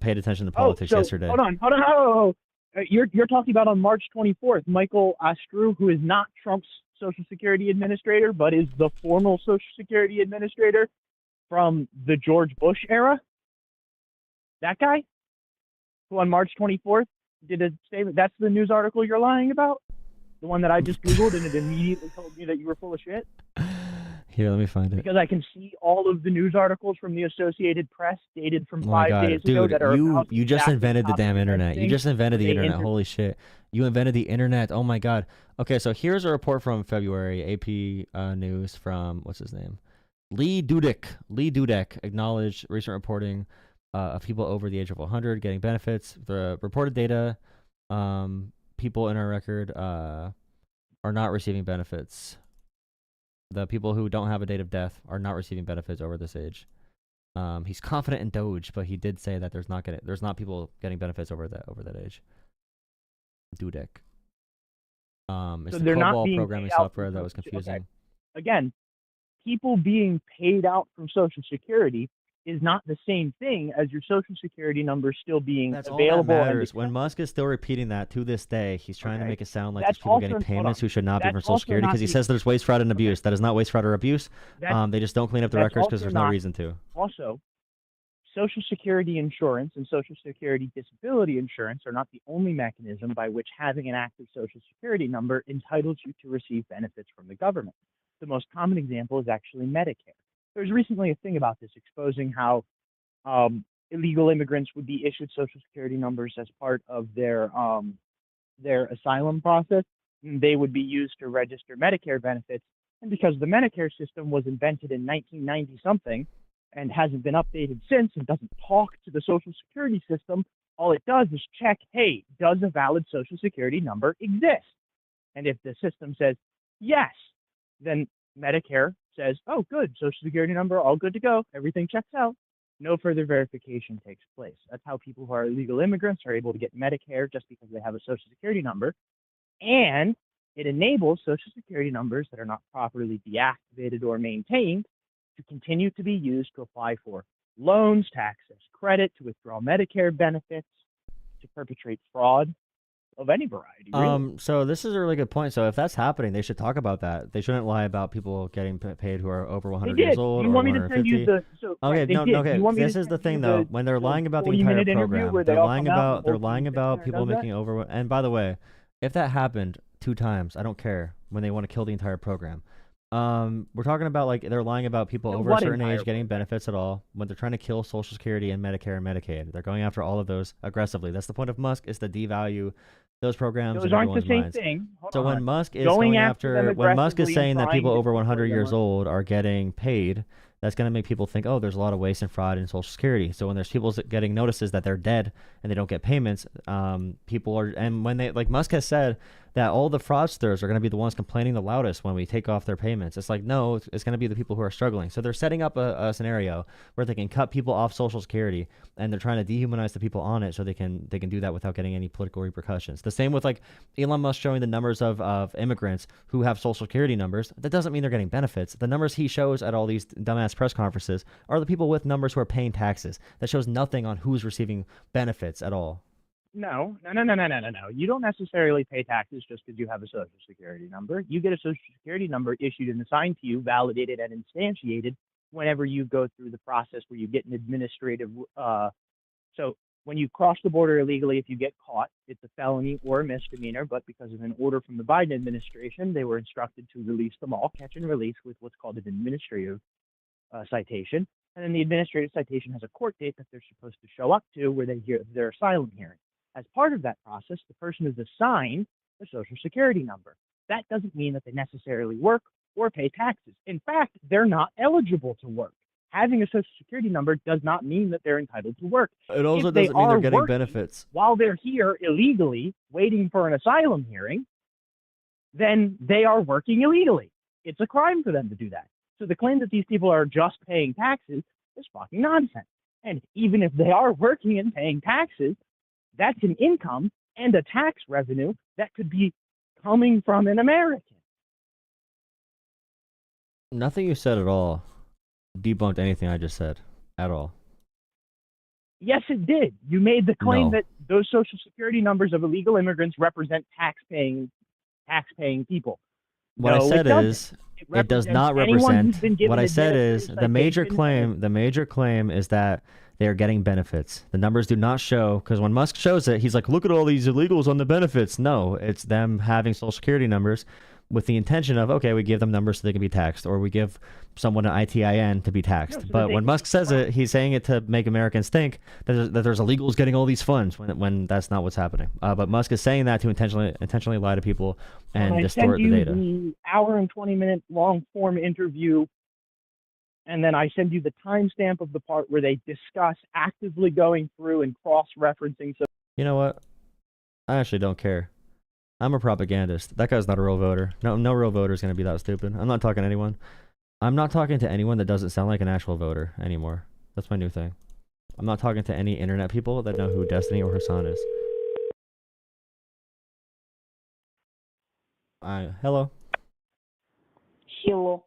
[SPEAKER 1] paid attention to politics yesterday.
[SPEAKER 5] Hold on. Oh, you're talking about on March 24th, Michael Astrew, who is not Trump's Social Security Administrator, but is the formal Social Security Administrator from the George Bush era. That guy, who on March 24th did a statement. That's the news article you're lying about? The one that I just Googled and it immediately told me that you were full of shit?
[SPEAKER 1] Here, let me find it.
[SPEAKER 5] Because I can see all of the news articles from the Associated Press dated from
[SPEAKER 1] Oh my
[SPEAKER 5] 5
[SPEAKER 1] God,
[SPEAKER 5] days ago
[SPEAKER 1] dude,
[SPEAKER 5] that are about
[SPEAKER 1] you just
[SPEAKER 5] exactly
[SPEAKER 1] invented the
[SPEAKER 5] topic
[SPEAKER 1] damn
[SPEAKER 5] of
[SPEAKER 1] internet. You
[SPEAKER 5] everything.
[SPEAKER 1] just invented the
[SPEAKER 5] They
[SPEAKER 1] internet.
[SPEAKER 5] inter-
[SPEAKER 1] Holy shit. You invented the internet. Oh my God. Okay, so here's a report from February, AP News from, what's his name? Lee Dudek. Lee Dudek acknowledged recent reporting of people over the age of 100 getting benefits. The reported data, people in our record are not receiving benefits. The people who don't have a date of death are not receiving benefits over this age. He's confident in Doge, but he did say that there's not people getting benefits over that age. Dudek. It's
[SPEAKER 5] So
[SPEAKER 1] the
[SPEAKER 5] they're not
[SPEAKER 1] COBOL
[SPEAKER 5] being
[SPEAKER 1] programming
[SPEAKER 5] paid out
[SPEAKER 1] software
[SPEAKER 5] from
[SPEAKER 1] that was
[SPEAKER 5] Social-
[SPEAKER 1] confusing.
[SPEAKER 5] okay. Again, people being paid out from Social Security is not the same thing as your Social Security number still being
[SPEAKER 1] That's all
[SPEAKER 5] available.
[SPEAKER 1] that
[SPEAKER 5] and
[SPEAKER 1] matters. When Musk is still repeating that to this day, he's trying to
[SPEAKER 5] Okay.
[SPEAKER 1] make it sound like
[SPEAKER 5] That's
[SPEAKER 1] there's people getting
[SPEAKER 5] also- hold
[SPEAKER 1] payments
[SPEAKER 5] on.
[SPEAKER 1] who should not be
[SPEAKER 5] That's
[SPEAKER 1] from Social
[SPEAKER 5] also
[SPEAKER 1] Security
[SPEAKER 5] not
[SPEAKER 1] because he
[SPEAKER 5] the-
[SPEAKER 1] says there's waste, fraud, and abuse. That is not waste, fraud, or abuse.
[SPEAKER 5] That's-
[SPEAKER 1] They just don't clean up the
[SPEAKER 5] that's
[SPEAKER 1] records because
[SPEAKER 5] also
[SPEAKER 1] there's no
[SPEAKER 5] not-
[SPEAKER 1] reason to.
[SPEAKER 5] Also, Social Security insurance and Social Security disability insurance are not the only mechanism by which having an active Social Security number entitles you to receive benefits from the government. The most common example is actually Medicare. There was recently a thing about this exposing how illegal immigrants would be issued Social Security numbers as part of their asylum process. And they would be used to register Medicare benefits. And because the Medicare system was invented in 1990 something and hasn't been updated since and doesn't talk to the Social Security system, all it does is check, hey, does a valid Social Security number exist? And if the system says yes, then Medicare says, oh, good, Social Security number, all good to go, everything checks out. No further verification takes place. That's how people who are illegal immigrants are able to get Medicare just because they have a Social Security number. And it enables Social Security numbers that are not properly deactivated or maintained to continue to be used to apply for loans, to access credit, to withdraw Medicare benefits, to perpetrate fraud of any variety. Really.
[SPEAKER 1] So this is a really good point. So if that's happening, they should talk about that. They shouldn't lie about people getting paid who are over 100
[SPEAKER 5] They
[SPEAKER 1] years
[SPEAKER 5] did.
[SPEAKER 1] old
[SPEAKER 5] You
[SPEAKER 1] or
[SPEAKER 5] want me to send
[SPEAKER 1] 150.
[SPEAKER 5] you the? So,
[SPEAKER 1] Okay,
[SPEAKER 5] right, they
[SPEAKER 1] no,
[SPEAKER 5] did.
[SPEAKER 1] okay.
[SPEAKER 5] You want me to
[SPEAKER 1] This is the
[SPEAKER 5] send
[SPEAKER 1] thing,
[SPEAKER 5] you
[SPEAKER 1] though. When they're lying about the
[SPEAKER 5] 40-minute
[SPEAKER 1] entire
[SPEAKER 5] interview
[SPEAKER 1] program,
[SPEAKER 5] where they
[SPEAKER 1] they're
[SPEAKER 5] all
[SPEAKER 1] lying
[SPEAKER 5] come out and
[SPEAKER 1] about
[SPEAKER 5] the whole team sits there and
[SPEAKER 1] people
[SPEAKER 5] does that?
[SPEAKER 1] making over. And by the way, if that happened 2 times, I don't care. When they want to kill the entire program, we're talking about like they're lying about people
[SPEAKER 5] The
[SPEAKER 1] over a
[SPEAKER 5] what
[SPEAKER 1] certain
[SPEAKER 5] entire
[SPEAKER 1] age getting
[SPEAKER 5] program?
[SPEAKER 1] benefits at all. When they're trying to kill Social Security and Medicare and Medicaid, they're going after all of those aggressively. That's the point of Musk, is to devalue those programs
[SPEAKER 5] Those
[SPEAKER 1] in
[SPEAKER 5] aren't the
[SPEAKER 1] everyone's
[SPEAKER 5] same
[SPEAKER 1] minds.
[SPEAKER 5] thing. Hold
[SPEAKER 1] So
[SPEAKER 5] on.
[SPEAKER 1] when Musk is
[SPEAKER 5] Going
[SPEAKER 1] going
[SPEAKER 5] after them
[SPEAKER 1] when Musk is
[SPEAKER 5] aggressively
[SPEAKER 1] saying
[SPEAKER 5] and
[SPEAKER 1] that people
[SPEAKER 5] trying to
[SPEAKER 1] over 100
[SPEAKER 5] destroy
[SPEAKER 1] years
[SPEAKER 5] them.
[SPEAKER 1] old are getting paid, that's going to make people think, oh, there's a lot of waste and fraud in Social Security. So when there's people getting notices that they're dead and they don't get payments, people are, and when they, like Musk has said that all the fraudsters are going to be the ones complaining the loudest when we take off their payments. It's like, no, it's going to be the people who are struggling. So they're setting up a scenario where they can cut people off Social Security, and they're trying to dehumanize the people on it so they can do that without getting any political repercussions. The same with like Elon Musk showing the numbers of immigrants who have Social Security numbers. That doesn't mean they're getting benefits. The numbers he shows at all these dumbass press conferences are the people with numbers who are paying taxes. That shows nothing on who's receiving benefits at all.
[SPEAKER 5] No. You don't necessarily pay taxes just because you have a Social Security number. You get a Social Security number issued and assigned to you, validated and instantiated whenever you go through the process where you get an administrative. So when you cross the border illegally, if you get caught, it's a felony or a misdemeanor. But because of an order from the Biden administration, they were instructed to release them all, catch and release, with what's called an administrative citation. And then the administrative citation has a court date that they're supposed to show up to where they hear their asylum hearing. As part of that process, the person is assigned a Social Security number. That doesn't mean that they necessarily work or pay taxes. In fact, they're not eligible to work. Having a Social Security number does not mean that they're entitled to work.
[SPEAKER 1] It also doesn't mean they're getting benefits.
[SPEAKER 5] While they're here illegally, waiting for an asylum hearing, then they are working illegally. It's a crime for them to do that. So the claim that these people are just paying taxes is fucking nonsense. And even if they are working and paying taxes, that's an income and a tax revenue that could be coming from an American.
[SPEAKER 1] Nothing you said at all debunked anything I just said at all.
[SPEAKER 5] Yes, it did. You made the claim
[SPEAKER 1] No.
[SPEAKER 5] that those Social Security numbers of illegal immigrants represent tax-paying people.
[SPEAKER 1] What
[SPEAKER 5] No,
[SPEAKER 1] I said is it does not represent. What I said is the major claim is that they are getting benefits. The numbers do not show, because when Musk shows it, he's like, look at all these illegals on the benefits. No, it's them having Social Security numbers with the intention of, okay, we give them numbers so they can be taxed, or we give someone an ITIN to be taxed.
[SPEAKER 5] No, so
[SPEAKER 1] but when Musk says it, he's saying it to make Americans think that there's illegals getting all these funds when that's not what's happening. But Musk is saying that to intentionally lie to people and distort the data.
[SPEAKER 5] I send you the hour and 20-minute long form interview, and then I send you the timestamp of the part where they discuss actively going through and cross-referencing. So
[SPEAKER 1] You know what? I actually don't care. I'm a propagandist. That guy's not a real voter. No real voter is going to be that stupid. I'm not talking to anyone. I'm not talking to anyone that doesn't sound like an actual voter anymore. That's my new thing. I'm not talking to any internet people that know who Destiny or Hassan is. Hello.
[SPEAKER 6] Hello.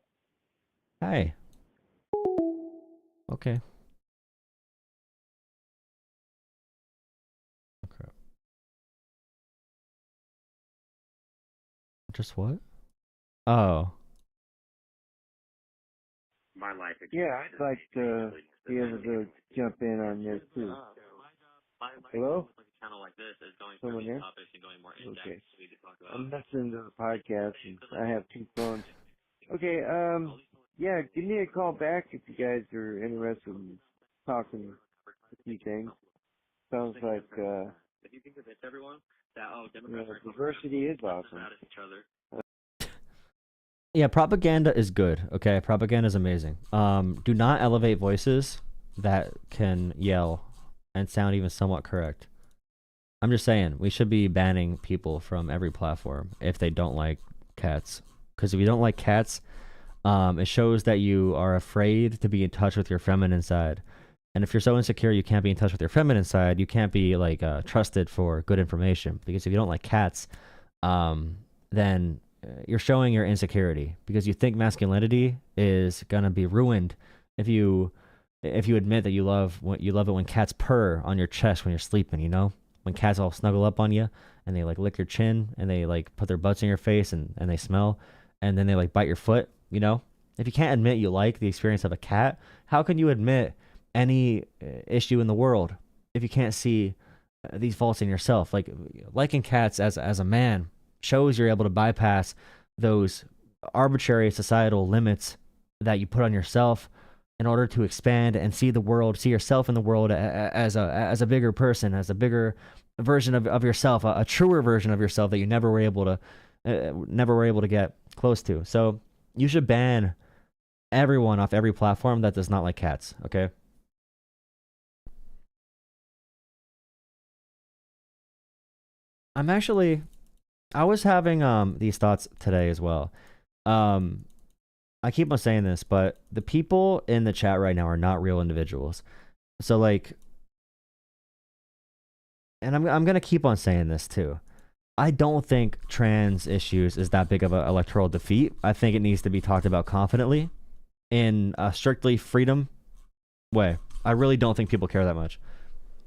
[SPEAKER 1] Hi. Okay. Okay. Just what? Oh.
[SPEAKER 7] My life
[SPEAKER 6] Yeah, I'd like to be able to jump in on this too. Hello? Someone there? Okay. I'm listening to the podcast and I have two phones. Okay, yeah, give me a call back if you guys are interested in talking a few things. Sounds like, diversity is awesome.
[SPEAKER 1] Yeah, propaganda is good, okay? Propaganda is amazing. Do not elevate voices that can yell and sound even somewhat correct. I'm just saying, we should be banning people from every platform if they don't like cats. Because if you don't like cats, it shows that you are afraid to be in touch with your feminine side. And if you're so insecure you can't be in touch with your feminine side, you can't be like trusted for good information. Because if you don't like cats, then you're showing your insecurity because you think masculinity is gonna be ruined if you admit that you love it when cats purr on your chest when you're sleeping. You know, when cats all snuggle up on you and they like lick your chin and they like put their butts in your face and they smell and then they like bite your foot. You know, if you can't admit you like the experience of a cat, how can you admit any issue in the world if you can't see these faults in yourself? Like liking cats as a man shows you're able to bypass those arbitrary societal limits that you put on yourself in order to expand and see the world, see yourself in the world as a bigger person, as a bigger version of yourself, a truer version of yourself that you never were able to get close to. So you should ban everyone off every platform that does not like cats, okay? I was having these thoughts today as well. I keep on saying this, but the people in the chat right now are not real individuals. So like, and I'm gonna keep on saying this too. I don't think trans issues is that big of an electoral defeat. I think it needs to be talked about confidently in a strictly freedom way. I really don't think people care that much.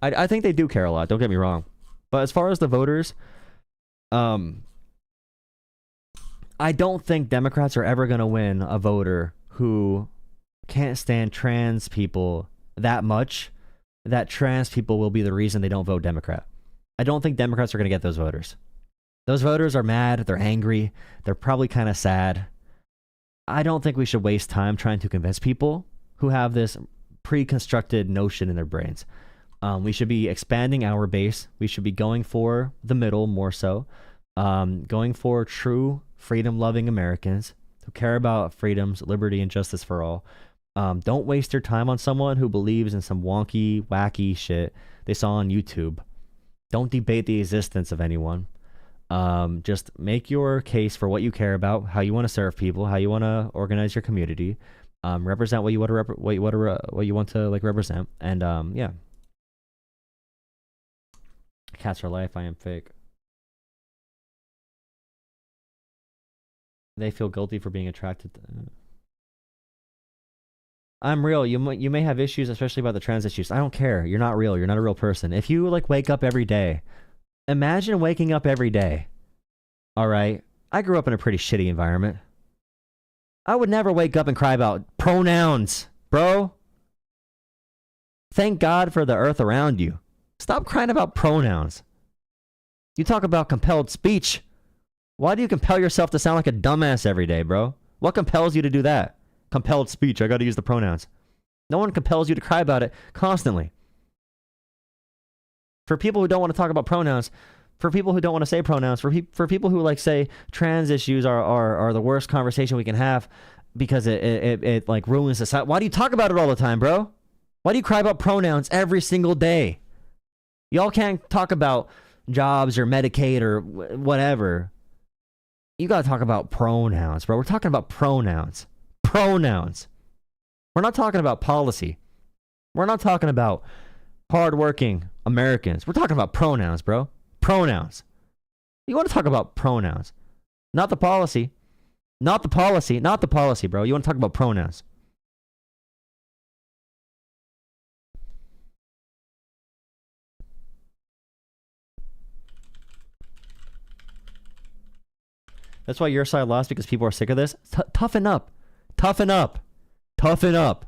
[SPEAKER 1] I think they do care a lot, don't get me wrong. But as far as the voters, I don't think Democrats are ever going to win a voter who can't stand trans people that much that trans people will be the reason they don't vote Democrat. I don't think Democrats are going to get those voters. Those voters are mad, they're angry, they're probably kind of sad. I don't think we should waste time trying to convince people who have this pre-constructed notion in their brains. We should be expanding our base. We should be going for the middle more so. Going for true freedom-loving Americans who care about freedoms, liberty, and justice for all. Don't waste your time on someone who believes in some wonky, wacky shit they saw on YouTube. Don't debate the existence of anyone. Just make your case for what you care about, how you want to serve people, how you want to organize your community, represent what you want to what you want to like represent, and yeah. Cats are life. I am fake. They feel guilty for being attracted to... I'm real. You may have issues, especially about the trans issues. I don't care. You're not real. You're not a real person. If you like wake up every day, imagine waking up every day. All right. I grew up in a pretty shitty environment. I would never wake up and cry about pronouns, bro. Thank God for the earth around you. Stop crying about pronouns. You talk about compelled speech. Why do you compel yourself to sound like a dumbass every day, bro? What compels you to do that? Compelled speech. I got to use the pronouns. No one compels you to cry about it constantly. For people who don't want to talk about pronouns, for people who don't want to say pronouns, for people who like say trans issues are the worst conversation we can have because it like ruins society. Why do you talk about it all the time, bro? Why do you cry about pronouns every single day? Y'all can't talk about jobs or Medicaid or whatever. You got to talk about pronouns, bro. We're talking about pronouns. Pronouns. We're not talking about policy. We're not talking about hardworking Americans. We're talking about pronouns, bro. Pronouns. You want to talk about pronouns. Not the policy. Not the policy. Not the policy, bro. You want to talk about pronouns. That's why your side lost, because people are sick of this. Toughen up. Toughen up. Toughen up.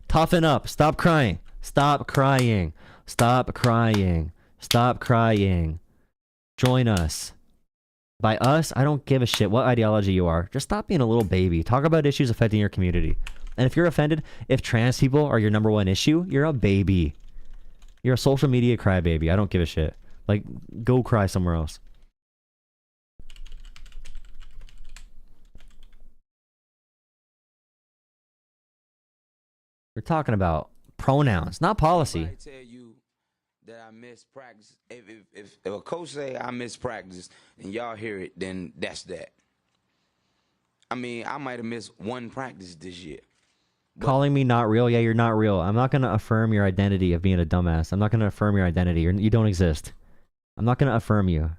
[SPEAKER 1] Toughen up. Stop crying. Stop crying. Stop crying. Stop crying. Join us. By us, I don't give a shit what ideology you are. Just stop being a little baby. Talk about issues affecting your community. And if you're offended, if trans people are your number one issue, you're a baby. You're a social media crybaby. I don't give a shit. Like, go cry somewhere else. We're talking about pronouns, not policy.
[SPEAKER 7] I tell you that I miss practice. If a coach say I miss practice and y'all hear it, then that's that. I mean, I might have missed one practice this year.
[SPEAKER 1] Calling me not real? Yeah, you're not real. I'm not going to affirm your identity of being a dumbass. I'm not going to affirm your identity. You don't exist. I'm not going to affirm you.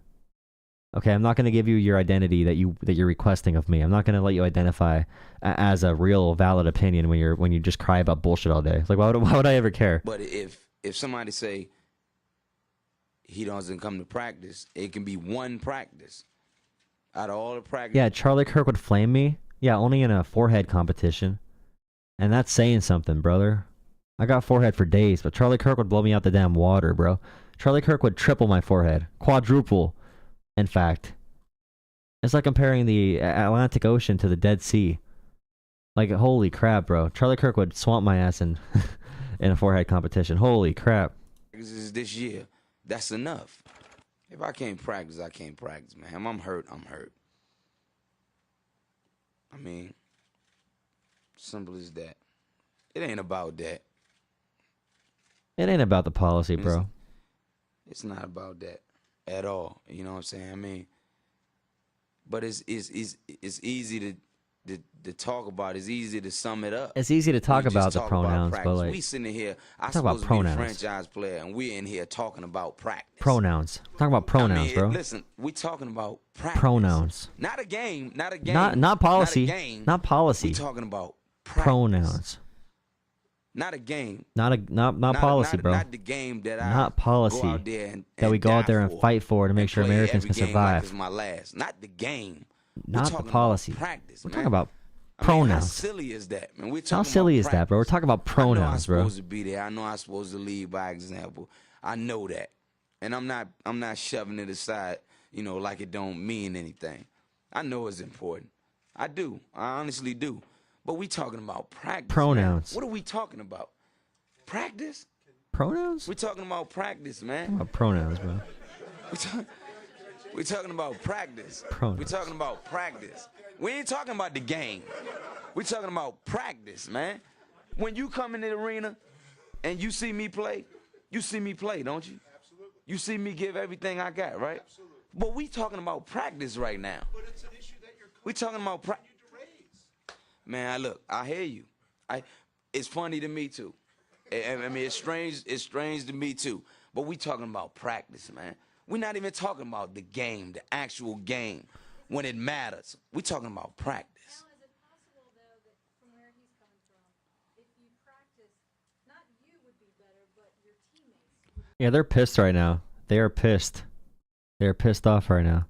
[SPEAKER 1] Okay, I'm not going to give you your identity that you're requesting of me. I'm not going to let you identify as a real valid opinion when you just cry about bullshit all day. Like, why would I ever care?
[SPEAKER 7] But if somebody say he doesn't come to practice, it can be one practice out of all the practice.
[SPEAKER 1] Yeah, Charlie Kirk would flame me. Yeah, only in a forehead competition, and that's saying something, brother. I got forehead for days, but Charlie Kirk would blow me out the damn water, bro. Charlie Kirk would triple my forehead, quadruple. In fact, it's like comparing the Atlantic Ocean to the Dead Sea. Like, holy crap, bro. Charlie Kirk would swamp my ass in a forehead competition. Holy crap.
[SPEAKER 7] This year, that's enough. If I can't practice, I can't practice, man. I'm hurt, I'm hurt. I mean, Simple as that. It ain't about that.
[SPEAKER 1] It ain't about the policy, bro.
[SPEAKER 7] It's not about that at all. You know what I'm saying? I mean, but it's easy to talk about. It's easy to sum it up.
[SPEAKER 1] It's easy to talk about the pronouns, but like
[SPEAKER 7] we sitting here, I
[SPEAKER 1] talk about
[SPEAKER 7] supposed to be a
[SPEAKER 1] pronouns.
[SPEAKER 7] franchise player, and we're in here talking about practice.
[SPEAKER 1] Pronouns. Talk about pronouns, bro.
[SPEAKER 7] Listen, we talking about practice.
[SPEAKER 1] Pronouns.
[SPEAKER 7] Not a game. Not a game.
[SPEAKER 1] Not policy.
[SPEAKER 7] Not a game.
[SPEAKER 1] Not policy.
[SPEAKER 7] We talking about practice.
[SPEAKER 1] Pronouns.
[SPEAKER 7] Not a game.
[SPEAKER 1] Not policy, bro.
[SPEAKER 7] Not the game that I
[SPEAKER 1] not policy
[SPEAKER 7] go out there and
[SPEAKER 1] that we go out there and fight for to make sure Americans can survive.
[SPEAKER 7] Like it's my last. Not the game.
[SPEAKER 1] Not the policy.
[SPEAKER 7] Practice.
[SPEAKER 1] We're talking about pronouns.
[SPEAKER 7] How silly is that, man?
[SPEAKER 1] How silly is that, bro? We're talking about pronouns, bro.
[SPEAKER 7] I know I'm supposed to be there. I know I'm supposed to lead by example. I know that, and I'm not shoving it aside, like it don't mean anything. I know it's important. I do. I honestly do. But we talking about practice.
[SPEAKER 1] Pronouns.
[SPEAKER 7] Man. What are we talking about? Practice?
[SPEAKER 1] Pronouns?
[SPEAKER 7] We're talking about practice, man.
[SPEAKER 1] About pronouns, bro.
[SPEAKER 7] We're talking about practice.
[SPEAKER 1] Pronouns.
[SPEAKER 7] We're talking about practice. We ain't talking about the game. We're talking about practice, man. When you come in the arena and you see me play, don't you?
[SPEAKER 8] Absolutely.
[SPEAKER 7] You see me give everything I got, right?
[SPEAKER 8] Absolutely.
[SPEAKER 7] But we talking about practice right now.
[SPEAKER 8] But it's an issue that you're
[SPEAKER 7] we talking about practice. Man, look, I hear you. It's funny to me too. I mean, it's strange to me too. But we talking about practice, man. We're not even talking about the game, the actual game, when it matters. We talking about practice.
[SPEAKER 9] Now, is it possible though that from where he's coming from, if you practice, not you would be better, but your teammates?
[SPEAKER 1] Yeah, they're pissed right now. They are pissed. They're pissed off right now.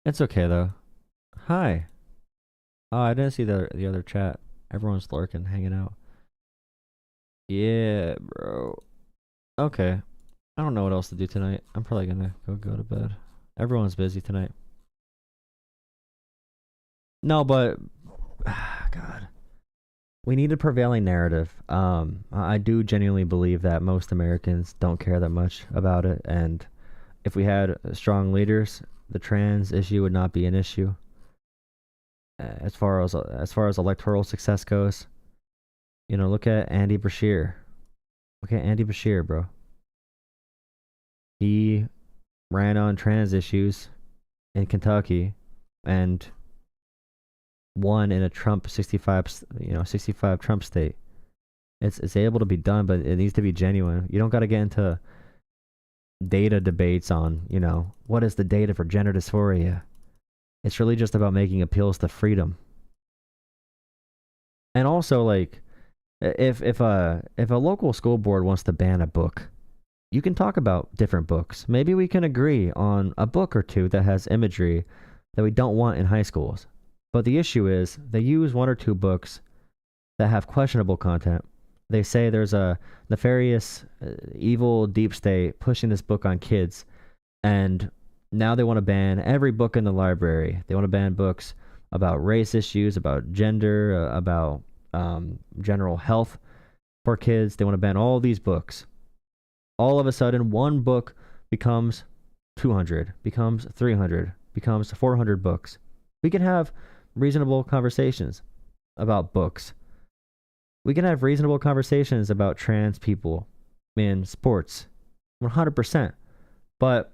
[SPEAKER 1] It's okay though. Hi. Oh, I didn't see the other chat. Everyone's lurking, hanging out. Yeah, bro. Okay. I don't know what else to do tonight. I'm probably gonna go to bed. Everyone's busy tonight. No, but God, we need a prevailing narrative. I do genuinely believe that most Americans don't care that much about it, and if we had strong leaders, the trans issue would not be an issue. As far as electoral success goes, look at Andy Bashir. Look at Andy Bashir, bro. He ran on trans issues in Kentucky and won in a Trump 65 Trump state. It's able to be done, but it needs to be genuine. You don't got to get into data debates on, what is the data for gender dysphoria. It's really just about making appeals to freedom. And also, like, if a local school board wants to ban a book, you can talk about different books. Maybe we can agree on a book or two that has imagery that we don't want in high schools. But the issue is they use one or two books that have questionable content. They say there's a nefarious, evil deep state pushing this book on kids, and now they want to ban every book in the library. They want to ban books about race issues, about gender, about general health for kids. They want to ban all these books. All of a sudden, one book becomes 200, becomes 300, becomes 400 books. We can have reasonable conversations about books. We can have reasonable conversations about trans people in sports, 100%. But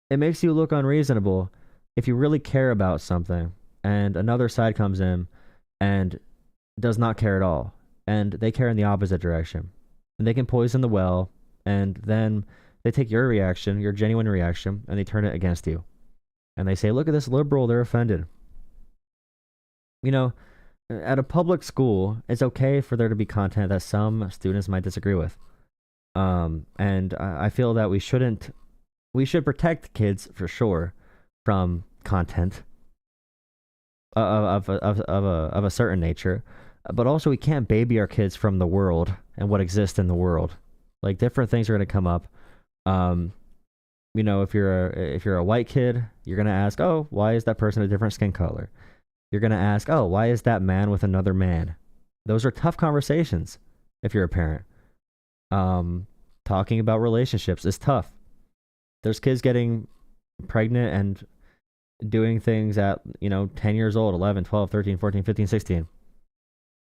[SPEAKER 1] it makes you look unreasonable if you really care about something and another side comes in and does not care at all, and they care in the opposite direction. And they can poison the well, and then they take your reaction, your genuine reaction, and they turn it against you. And they say, look at this liberal, they're offended. At a public school, it's okay for there to be content that some students might disagree with. And I feel that we should protect kids for sure from content of a certain nature, but also we can't baby our kids from the world and what exists in the world. Like, different things are going to come up. If you're a white kid, you're going to ask, oh, why is that person a different skin color? You're going to ask, oh, why is that man with another man? Those are tough conversations if you're a parent. Talking about relationships is tough. There's kids getting pregnant and doing things at, 10 years old, 11, 12, 13, 14, 15, 16.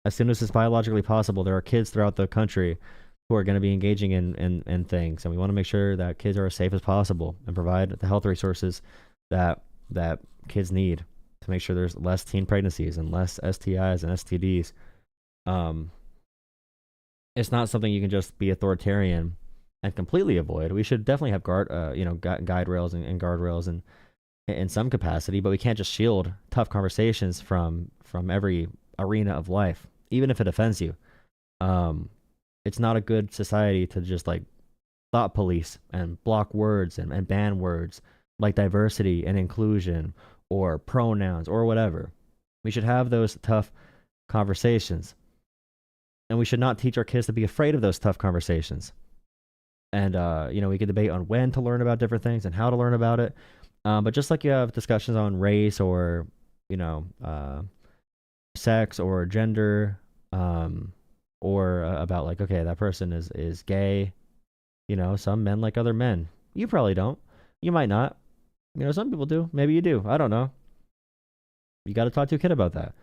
[SPEAKER 1] As soon as it's biologically possible, there are kids throughout the country who are going to be engaging in things, and we want to make sure that kids are as safe as possible and provide the health resources that kids need to make sure there's less teen pregnancies and less STIs and STDs. It's not something you can just be authoritarian and completely avoid. We should definitely have guide rails and guardrails and in some capacity, but we can't just shield tough conversations from every arena of life, even if it offends you. It's not a good society to just like thought police and block words and ban words like diversity and inclusion or pronouns or whatever. We should have those tough conversations, and we should not teach our kids to be afraid of those tough conversations. And we could debate on when to learn about different things and how to learn about it. But just like you have discussions on race or sex or gender, or about like, okay, that person is gay. Some men like other men. You probably don't. You might not. Some people do. Maybe you do. I don't know. You got to talk to a kid about that.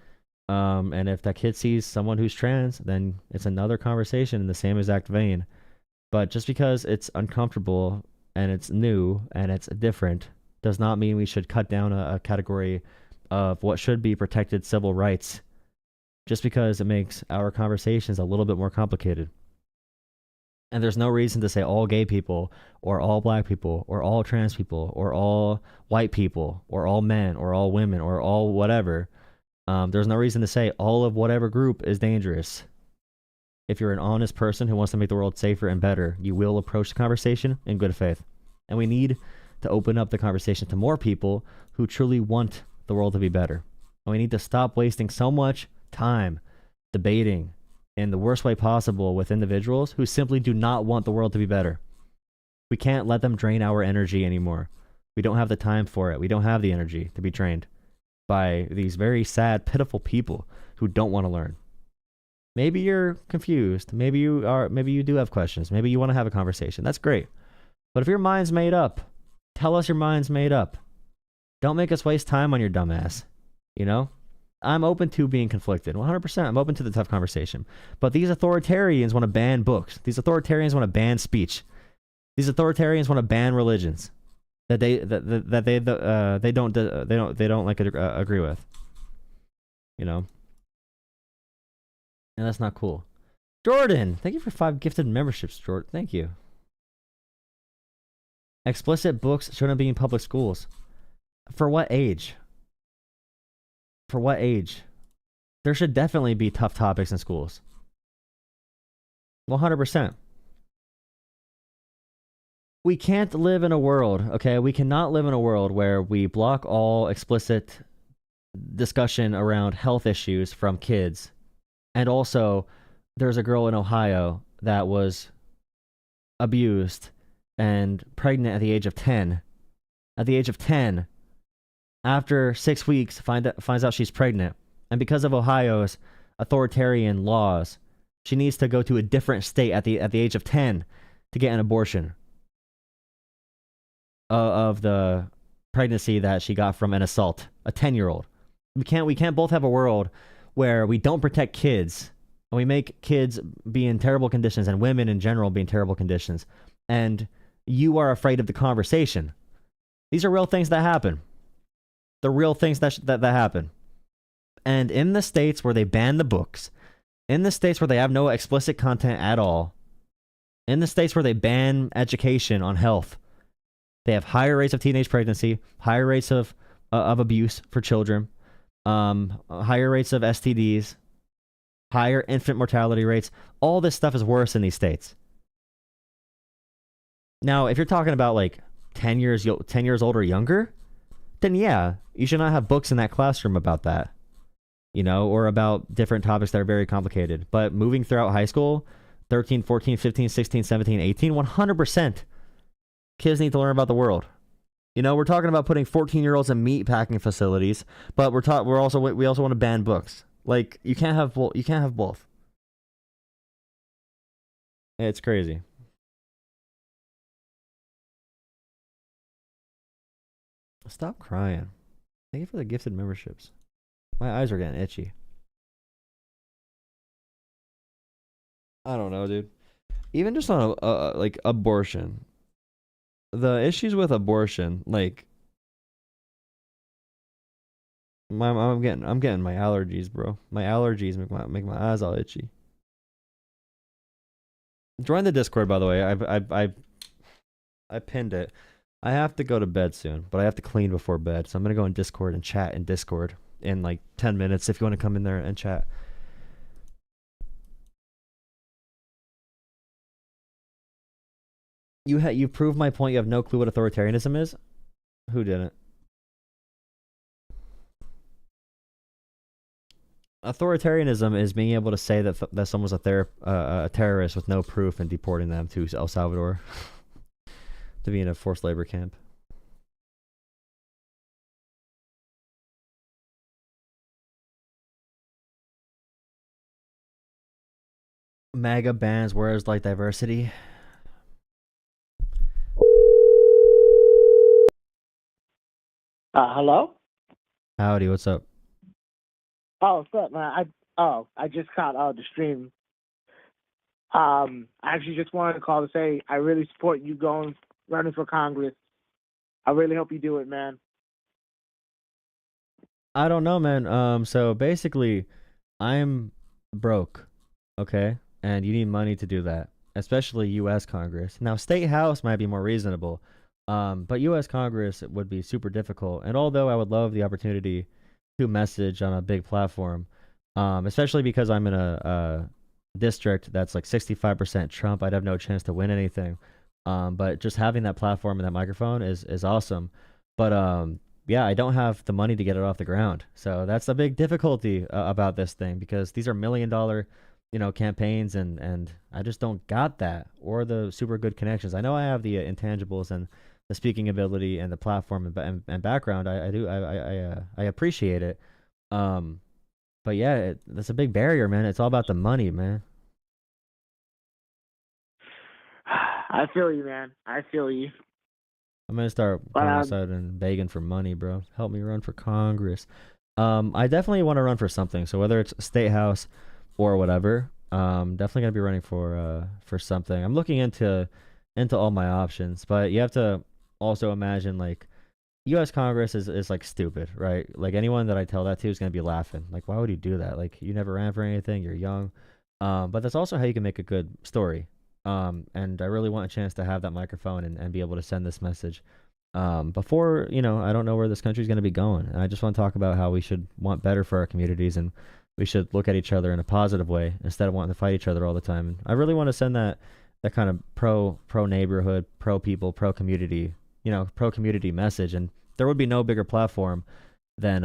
[SPEAKER 1] And if that kid sees someone who's trans, then it's another conversation in the same exact vein. But just because it's uncomfortable and it's new and it's different does not mean we should cut down a category of what should be protected civil rights just because it makes our conversations a little bit more complicated. And there's no reason to say all gay people or all black people or all trans people or all white people or all men or all women or all whatever. There's no reason to say all of whatever group is dangerous. If you're an honest person who wants to make the world safer and better, you will approach the conversation in good faith. And we need to open up the conversation to more people who truly want the world to be better. And we need to stop wasting so much time debating in the worst way possible with individuals who simply do not want the world to be better. We can't let them drain our energy anymore. We don't have the time for it. We don't have the energy to be drained by these very sad, pitiful people who don't want to learn. Maybe you're confused. Maybe you do have questions. Maybe you want to have a conversation. That's great. But if your mind's made up, tell us your mind's made up. Don't make us waste time on your dumb ass. I'm open to being conflicted. 100%. I'm open to the tough conversation. But these authoritarians want to ban books. These authoritarians want to ban speech. These authoritarians want to ban religions that they don't like agree with. And that's not cool. Jordan, thank you for 5 gifted memberships, Jordan. Thank you. Explicit books shouldn't be in public schools. For what age? For what age? There should definitely be tough topics in schools. 100%. We can't live in a world, okay? We cannot live in a world where we block all explicit discussion around health issues from kids. And also, there's a girl in Ohio that was abused and pregnant at the age of 10. At the age of 10, after 6 weeks, finds out she's pregnant. And because of Ohio's authoritarian laws, she needs to go to a different state at the age of 10 to get an abortion of the pregnancy that she got from an assault, a 10-year-old. We can't both have a world where we don't protect kids and we make kids be in terrible conditions and women in general be in terrible conditions, and you are afraid of the conversation. These are real things that happen. The real things that happen. And in the states where they ban the books, in the states where they have no explicit content at all, in the states where they ban education on health, they have higher rates of teenage pregnancy, higher rates of abuse for children, higher rates of STDs, higher infant mortality rates. All this stuff is worse in these states. Now, if you're talking about like 10 years old or younger, then yeah, you should not have books in that classroom about that, or about different topics that are very complicated. But moving throughout high school, 13, 14, 15, 16, 17, 18, 100%, kids need to learn about the world. We're talking about putting 14-year-olds in meat packing facilities, but we also want to ban books. Like, you can't have both. It's crazy. Stop crying. Thank you for the gifted memberships. My eyes are getting itchy. I don't know, dude. Even just on like abortion, the issues with abortion, like I'm getting my allergies, bro. My allergies make my eyes all itchy. Join the Discord, by the way. I pinned it. I have to go to bed soon, but I have to clean before bed, so I'm gonna go in Discord and chat in Discord in like 10 minutes if you want to come in there and chat. You proved my point. You have no clue what authoritarianism is. Who didn't? Authoritarianism is being able to say that someone's a terrorist with no proof and deporting them to El Salvador to be in a forced labor camp. MAGA bans words like diversity.
[SPEAKER 8] Hello?
[SPEAKER 1] Howdy, what's up?
[SPEAKER 8] Oh, what's up, man? I just caught the stream. I actually just wanted to call to say I really support you running for Congress. I really hope you do it, man.
[SPEAKER 1] I don't know, man. So basically, I'm broke, okay? And you need money to do that, especially U.S. Congress. Now, State House might be more reasonable, but U.S. Congress would be super difficult. And although I would love the opportunity to message on a big platform, especially because I'm in a district that's like 65% Trump, I'd have no chance to win anything. But just having that platform and that microphone is awesome. But yeah, I don't have the money to get it off the ground. So that's the big difficulty about this thing, because these are $1 million, campaigns, and I just don't got that or the super good connections. I know I have the intangibles and the speaking ability and the platform and background. I appreciate it. But yeah, that's a big barrier, man. It's all about the money, man.
[SPEAKER 8] I feel you, man. I feel you.
[SPEAKER 1] I'm gonna start going outside and begging for money, bro. Help me run for Congress. I definitely want to run for something. So whether it's State House or whatever, definitely gonna be running for something. I'm looking into all my options, but you have to also imagine, like, U.S. Congress is like stupid, right? Like, anyone that I tell that to is gonna be laughing. Like, why would you do that? Like, you never ran for anything. You're young. But that's also how you can make a good story. And I really want a chance to have that microphone and be able to send this message. Before, I don't know where this country's going to be going. And I just want to talk about how we should want better for our communities, and we should look at each other in a positive way instead of wanting to fight each other all the time. And I really want to send that kind of pro neighborhood, pro people, pro community message. And there would be no bigger platform than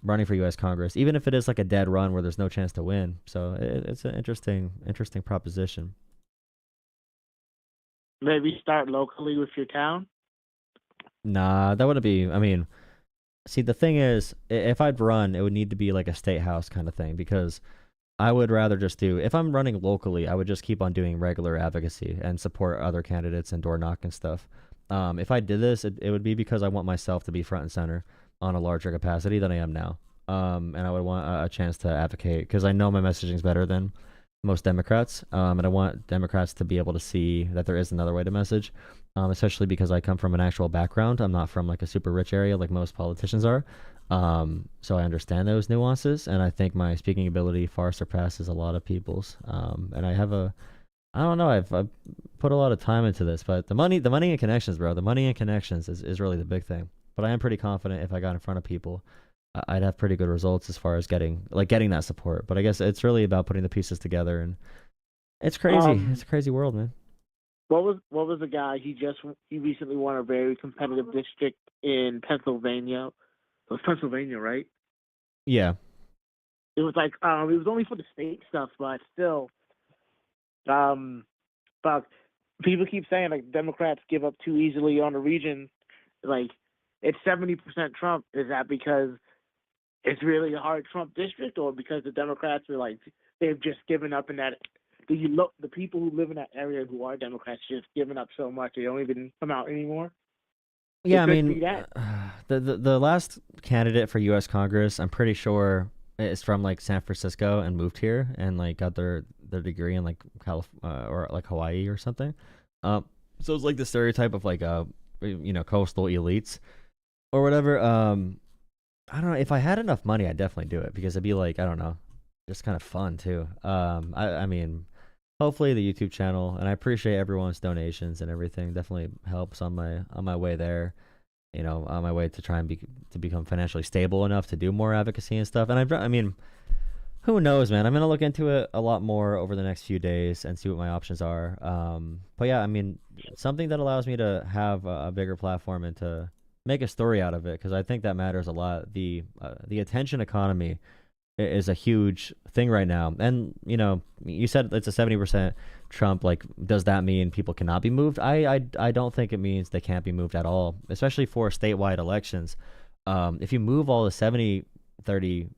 [SPEAKER 1] running for U.S. Congress, even if it is like a dead run where there's no chance to win. So it's an interesting proposition.
[SPEAKER 8] Maybe start locally with your town?
[SPEAKER 1] Nah, that wouldn't be. I mean, see, the thing is, if I'd run, it would need to be like a State House kind of thing, because I would rather just if I'm running locally, I would just keep on doing regular advocacy and support other candidates and door knock and stuff. If I did this, it would be because I want myself to be front and center on a larger capacity than I am now. And I would want a chance to advocate, because I know my messaging is better than most Democrats, and I want Democrats to be able to see that there is another way to message, especially because I come from an actual background. I'm not from like a super rich area like most politicians are, so I understand those nuances, and I think my speaking ability far surpasses a lot of people's. And I don't know, I've put a lot of time into this, but the money and connections, bro. The money and connections is really the big thing. But I am pretty confident if I got in front of people, I'd have pretty good results as far as getting that support. But I guess it's really about putting the pieces together, and it's crazy. It's a crazy world, man.
[SPEAKER 8] What was the guy? He recently won a very competitive district in Pennsylvania. It was Pennsylvania, right?
[SPEAKER 1] Yeah.
[SPEAKER 8] It was like it was only for the state stuff, but still, but people keep saying like Democrats give up too easily on the region. Like, it's 70% Trump. Is that because it's really a hard Trump district, or because the Democrats are like, they've just given up in that? Do you look, the people who live in that area who are Democrats just given up so much they don't even come out anymore?
[SPEAKER 1] Yeah, I mean, the last candidate for U.S. Congress, I'm pretty sure, is from like San Francisco and moved here and like got their their degree in like or like Hawaii or something. So it's like the stereotype of like coastal elites or whatever. I don't know, if I had enough money, I'd definitely do it because it'd be like, I don't know, just kind of fun too. I mean, hopefully the YouTube channel, and I appreciate everyone's donations and everything. Definitely helps on my way there. On my way to try and become financially stable enough to do more advocacy and stuff. And I mean, who knows, man? I'm gonna look into it a lot more over the next few days and see what my options are. But yeah, I mean, something that allows me to have a bigger platform and to make a story out of it, because I think that matters a lot. The attention economy is a huge thing right now. And you said it's a 70% Trump. Like, does that mean people cannot be moved? I don't think it means they can't be moved at all, especially for statewide elections. If you move all the 70-30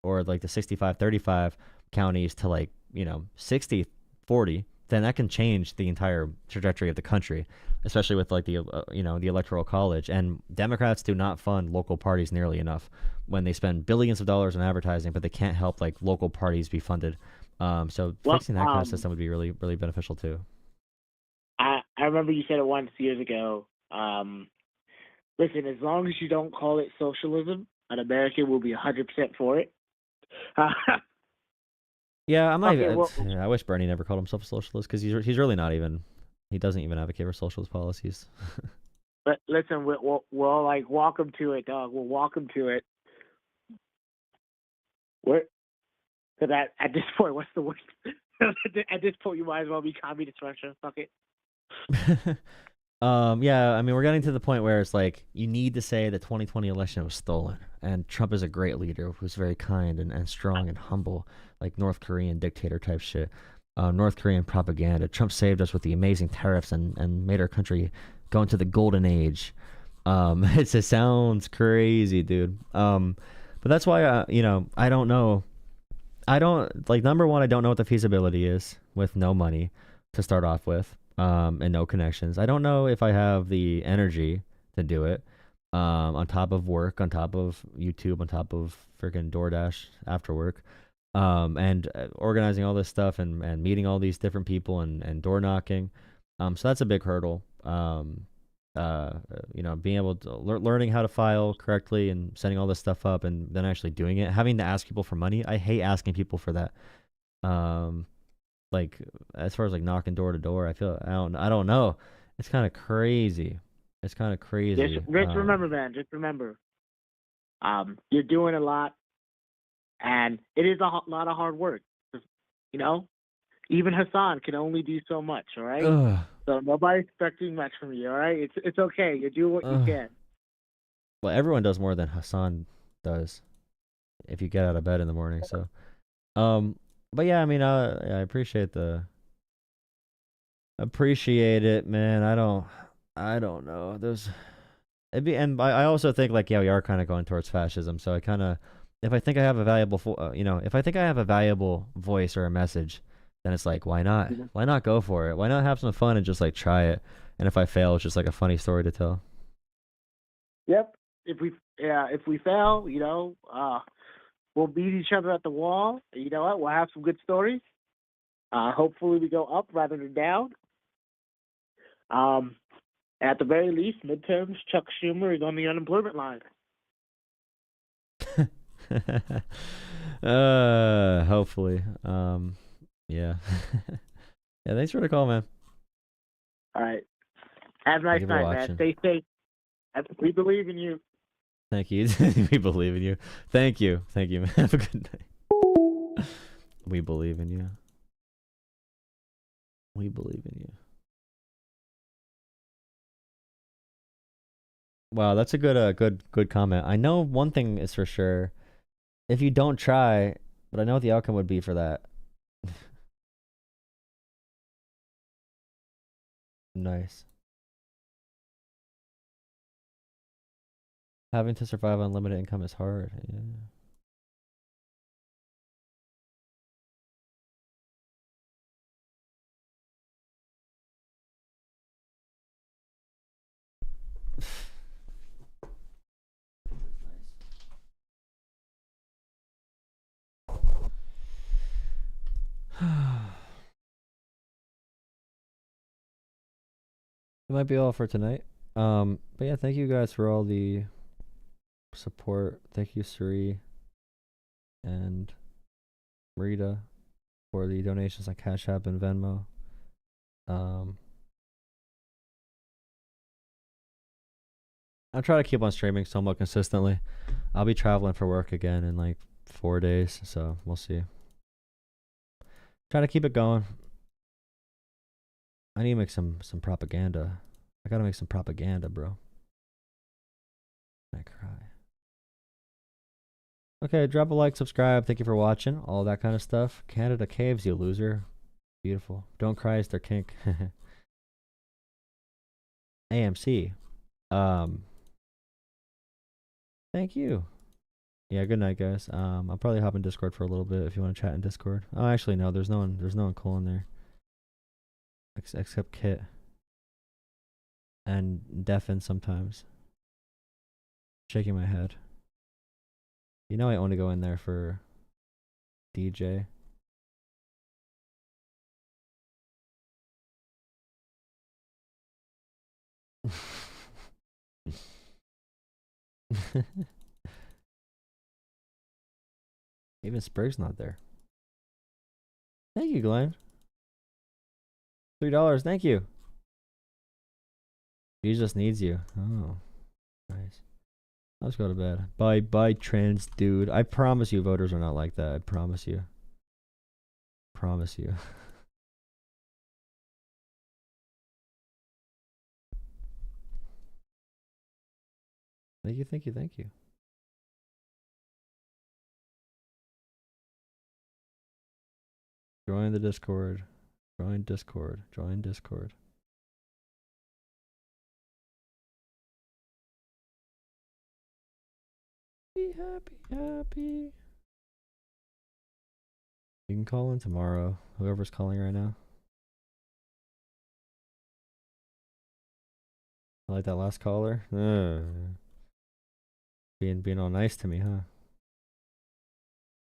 [SPEAKER 1] or like the 65-35 counties to like 60-40, then that can change the entire trajectory of the country, especially with like the the electoral college. And Democrats do not fund local parties nearly enough when they spend billions of dollars on advertising, but they can't help like local parties be funded. So fixing that kind of system would be really, really beneficial too.
[SPEAKER 8] I remember you said it once years ago. Listen, as long as you don't call it socialism, an American will be 100% for it.
[SPEAKER 1] Yeah, I'm not
[SPEAKER 8] Okay,
[SPEAKER 1] even. I wish Bernie never called himself a socialist, because he's really not even. He doesn't even advocate for socialist policies.
[SPEAKER 8] But listen, we'll like walk him to it, dog. We'll walk him to it. Because at this point, what's the worst? At this point, you might as well be communist Russia. Fuck it.
[SPEAKER 1] Yeah, I mean, we're getting to the point where it's like you need to say the 2020 election was stolen, and Trump is a great leader who's very kind and strong and humble, like North Korean dictator type shit. North Korean propaganda. Trump saved us with the amazing tariffs and made our country go into the golden age. It sounds crazy, dude. But that's why I don't know. Number one, I don't know what the feasibility is with no money to start off with. And no connections. I don't know if I have the energy to do it. On top of work, on top of YouTube, on top of freaking DoorDash after work, and organizing all this stuff and meeting all these different people and door knocking. So that's a big hurdle. Being able to learning how to file correctly and setting all this stuff up and then actually doing it. Having to ask people for money. I hate asking people for that. Like, as far as like knocking door to door, I don't know. It's kind of crazy. Just
[SPEAKER 8] remember, man. Just remember, you're doing a lot, and it is a lot of hard work. Even Hassan can only do so much. All right.
[SPEAKER 1] Ugh.
[SPEAKER 8] So nobody's expecting much from you. All right. It's okay. You do what you can.
[SPEAKER 1] Well, everyone does more than Hassan does if you get out of bed in the morning. So, but yeah, I mean, I appreciate it, man. I don't know. And I also think like, yeah, we are kind of going towards fascism. So if I think I have a valuable voice or a message, then it's like, why not? Why not go for it? Why not have some fun and just like try it? And if I fail, it's just like a funny story to tell.
[SPEAKER 8] Yep. If we fail, we'll beat each other at the wall. You know what? We'll have some good stories. Hopefully we go up rather than down. At the very least, midterms, Chuck Schumer is on the unemployment line.
[SPEAKER 1] Hopefully. Yeah. Yeah, thanks for the call, man.
[SPEAKER 8] All right. Have a nice night, man. Stay safe. We believe in you.
[SPEAKER 1] Thank you. We believe in you. Thank you. Thank you, man. Have a good night. We believe in you. We believe in you. Wow, that's a good comment. I know one thing is for sure. If you don't try, but I know what the outcome would be for that. Nice. Having to survive on limited income is hard. Yeah. It might be all for tonight. But yeah, thank you guys for all the support. Thank you, Suri and Rita, for the donations on Cash App and Venmo. I'll try to keep on streaming somewhat consistently. I'll be traveling for work again in like 4 days, so we'll see. Try to keep it going. I need to make some propaganda. I gotta make some propaganda, bro. I cry. Okay, drop a like, subscribe. Thank you for watching. All that kind of stuff. Canada caves, you loser. Beautiful. Don't cry, it's their kink. AMC. Thank you. Yeah, good night, guys. I'll probably hop in Discord for a little bit if you want to chat in Discord. Oh, actually, no. There's no one cool in there. Except Kit. And Deafin sometimes. Shaking my head. You know I only go in there for DJ. Even Sprig's not there. Thank you, Glenn. $3, thank you. Jesus needs you. Oh, nice. Let's go to bed. Bye, trans dude. I promise you voters are not like that. I promise you. Promise you. Thank you. Join the Discord. Join Discord. Be happy. You can call in tomorrow. Whoever's calling right now. I like that last caller. Being all nice to me, huh?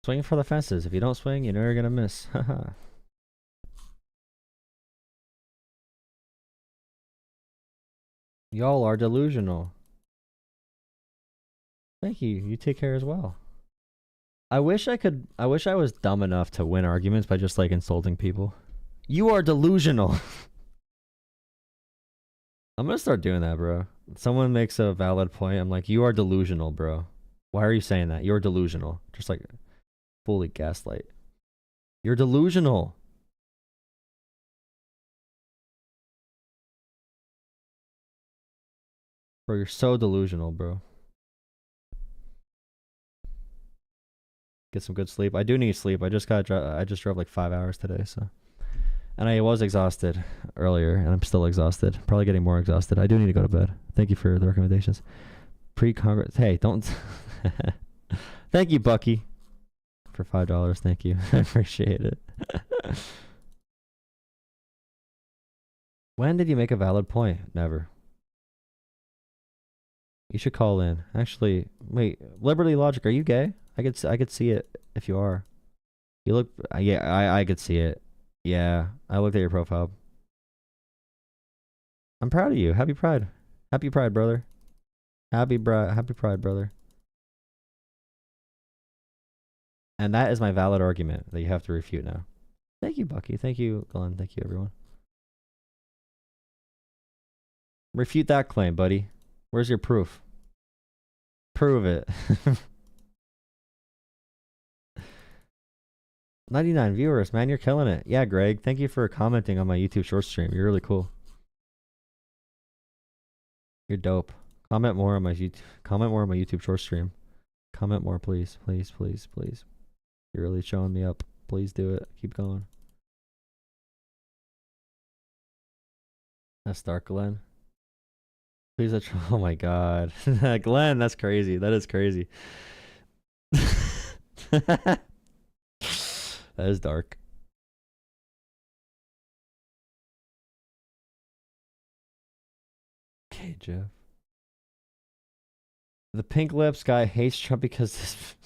[SPEAKER 1] Swing for the fences. If you don't swing, you're never gonna miss. Haha. Y'all are delusional. Thank you. You take care as well. I wish I was dumb enough to win arguments by just like insulting people. You are delusional. I'm gonna start doing that, bro. Someone makes a valid point. I'm like, you are delusional, bro. Why are you saying that? You're delusional. Just like fully gaslight. You're delusional. Bro, you're so delusional, bro. Get some good sleep. I do need sleep. I just drove like 5 hours today, so. And I was exhausted earlier, and I'm still exhausted. Probably getting more exhausted. I do need to go to bed. Thank you for the recommendations. Pre-Congress. Hey, don't. Thank you, Bucky, for $5. Thank you. I appreciate it. When did you make a valid point? Never. You should call in. Actually, wait. Liberty Logic, are you gay? I could see it if you are. You look. Yeah, I could see it. Yeah, I looked at your profile. I'm proud of you. Happy Pride. Happy Pride, brother. Happy Pride, brother. And that is my valid argument that you have to refute now. Thank you, Bucky. Thank you, Glenn. Thank you, everyone. Refute that claim, buddy. Where's your proof? Prove it. 99 viewers, man, you're killing it. Yeah, Greg, thank you for commenting on my YouTube short stream. You're really cool. You're dope. Comment more on my YouTube short stream. Comment more, please. Please. You're really showing me up. Please do it. Keep going. That's dark, Glenn. Please, oh my god. Glenn, that's crazy. That is crazy. That is dark. Okay, Jeff. The pink lips guy hates Trump because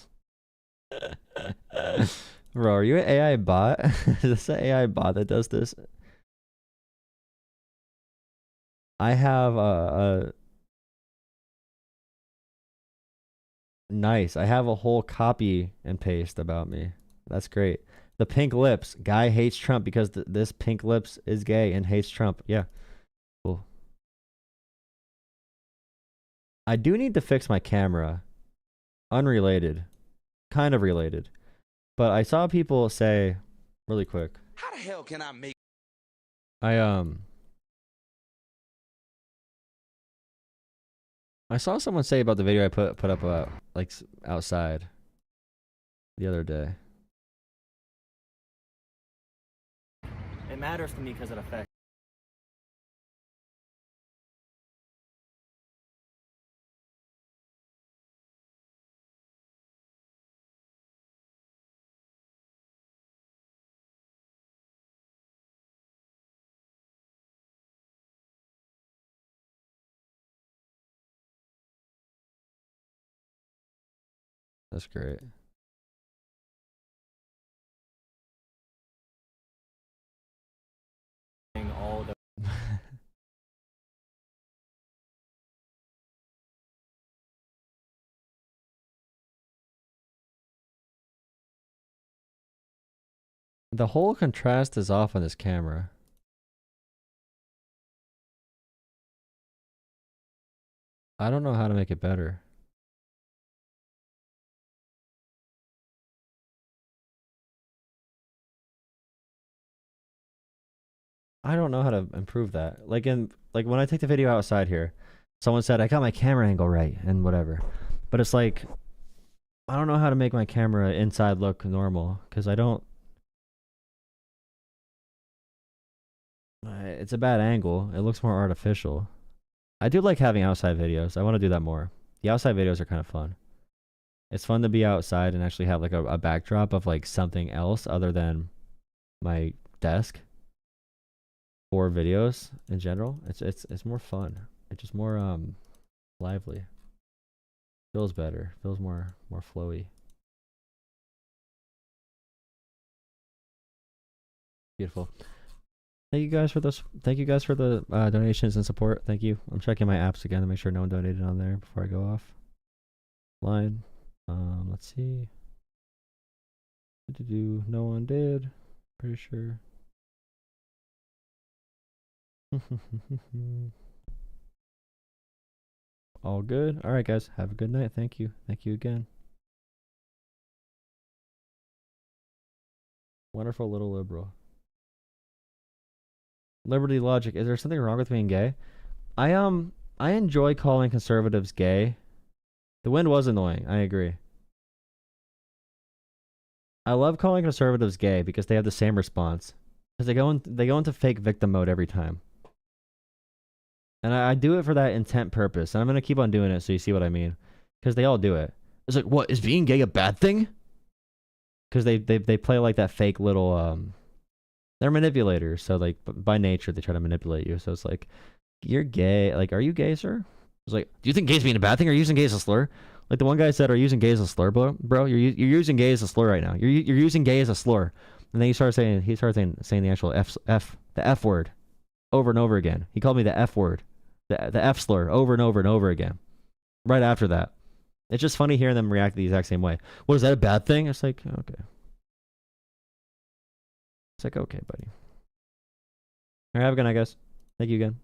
[SPEAKER 1] this. Bro, are you an AI bot? Is this an AI bot that does this? I have a nice. I have a whole copy and paste about me. That's great. The pink lips. Guy hates Trump because this pink lips is gay and hates Trump. Yeah. Cool. I do need to fix my camera. Unrelated. Kind of related. But I saw people say really quick.
[SPEAKER 7] How the hell can I make
[SPEAKER 1] I saw someone say about the video I put up about like outside the other day. It matters to me because it affects. That's great. All the the whole contrast is off on this camera. I don't know how to make it better. I don't know how to improve that. Like when I take the video outside here, someone said I got my camera angle right and whatever. But it's like I don't know how to make my camera inside look normal because I don't. It's a bad angle. It looks more artificial. I do like having outside videos. I want to do that more. The outside videos are kind of fun. It's fun to be outside and actually have like a backdrop of like something else other than my desk for videos in general. It's more fun. It's just more lively. Feels better. Feels more flowy. Beautiful. Thank you guys for those. Thank you guys for the donations and support. Thank you. I'm checking my apps again to make sure no one donated on there before I go off line. Let's see. No one did. Pretty sure. All good. All right, guys. Have a good night. Thank you. Thank you again. Wonderful little liberal. Liberty Logic. Is there something wrong with being gay? I enjoy calling conservatives gay. The wind was annoying. I agree. I love calling conservatives gay because they have the same response. Because they go into fake victim mode every time. And I do it for that intent purpose. And I'm gonna keep on doing it so you see what I mean. Because they all do it. It's like, what, is being gay a bad thing? Because they play like that fake little they're manipulators, so like by nature they try to manipulate you. So it's like, you're gay. Like, are you gay, sir? It's like, do you think gay's being a bad thing? Or are you using gay as a slur? Like the one guy said, are you using gay as a slur, bro? You're using gay as a slur right now. You're using gay as a slur. And then he started saying the actual the F word over and over again. He called me the F word, the F slur over and over and over again. Right after that, it's just funny hearing them react the exact same way. What, is that a bad thing? It's like, okay. It's like, okay, buddy. All right, have a good night, guys. Thank you again.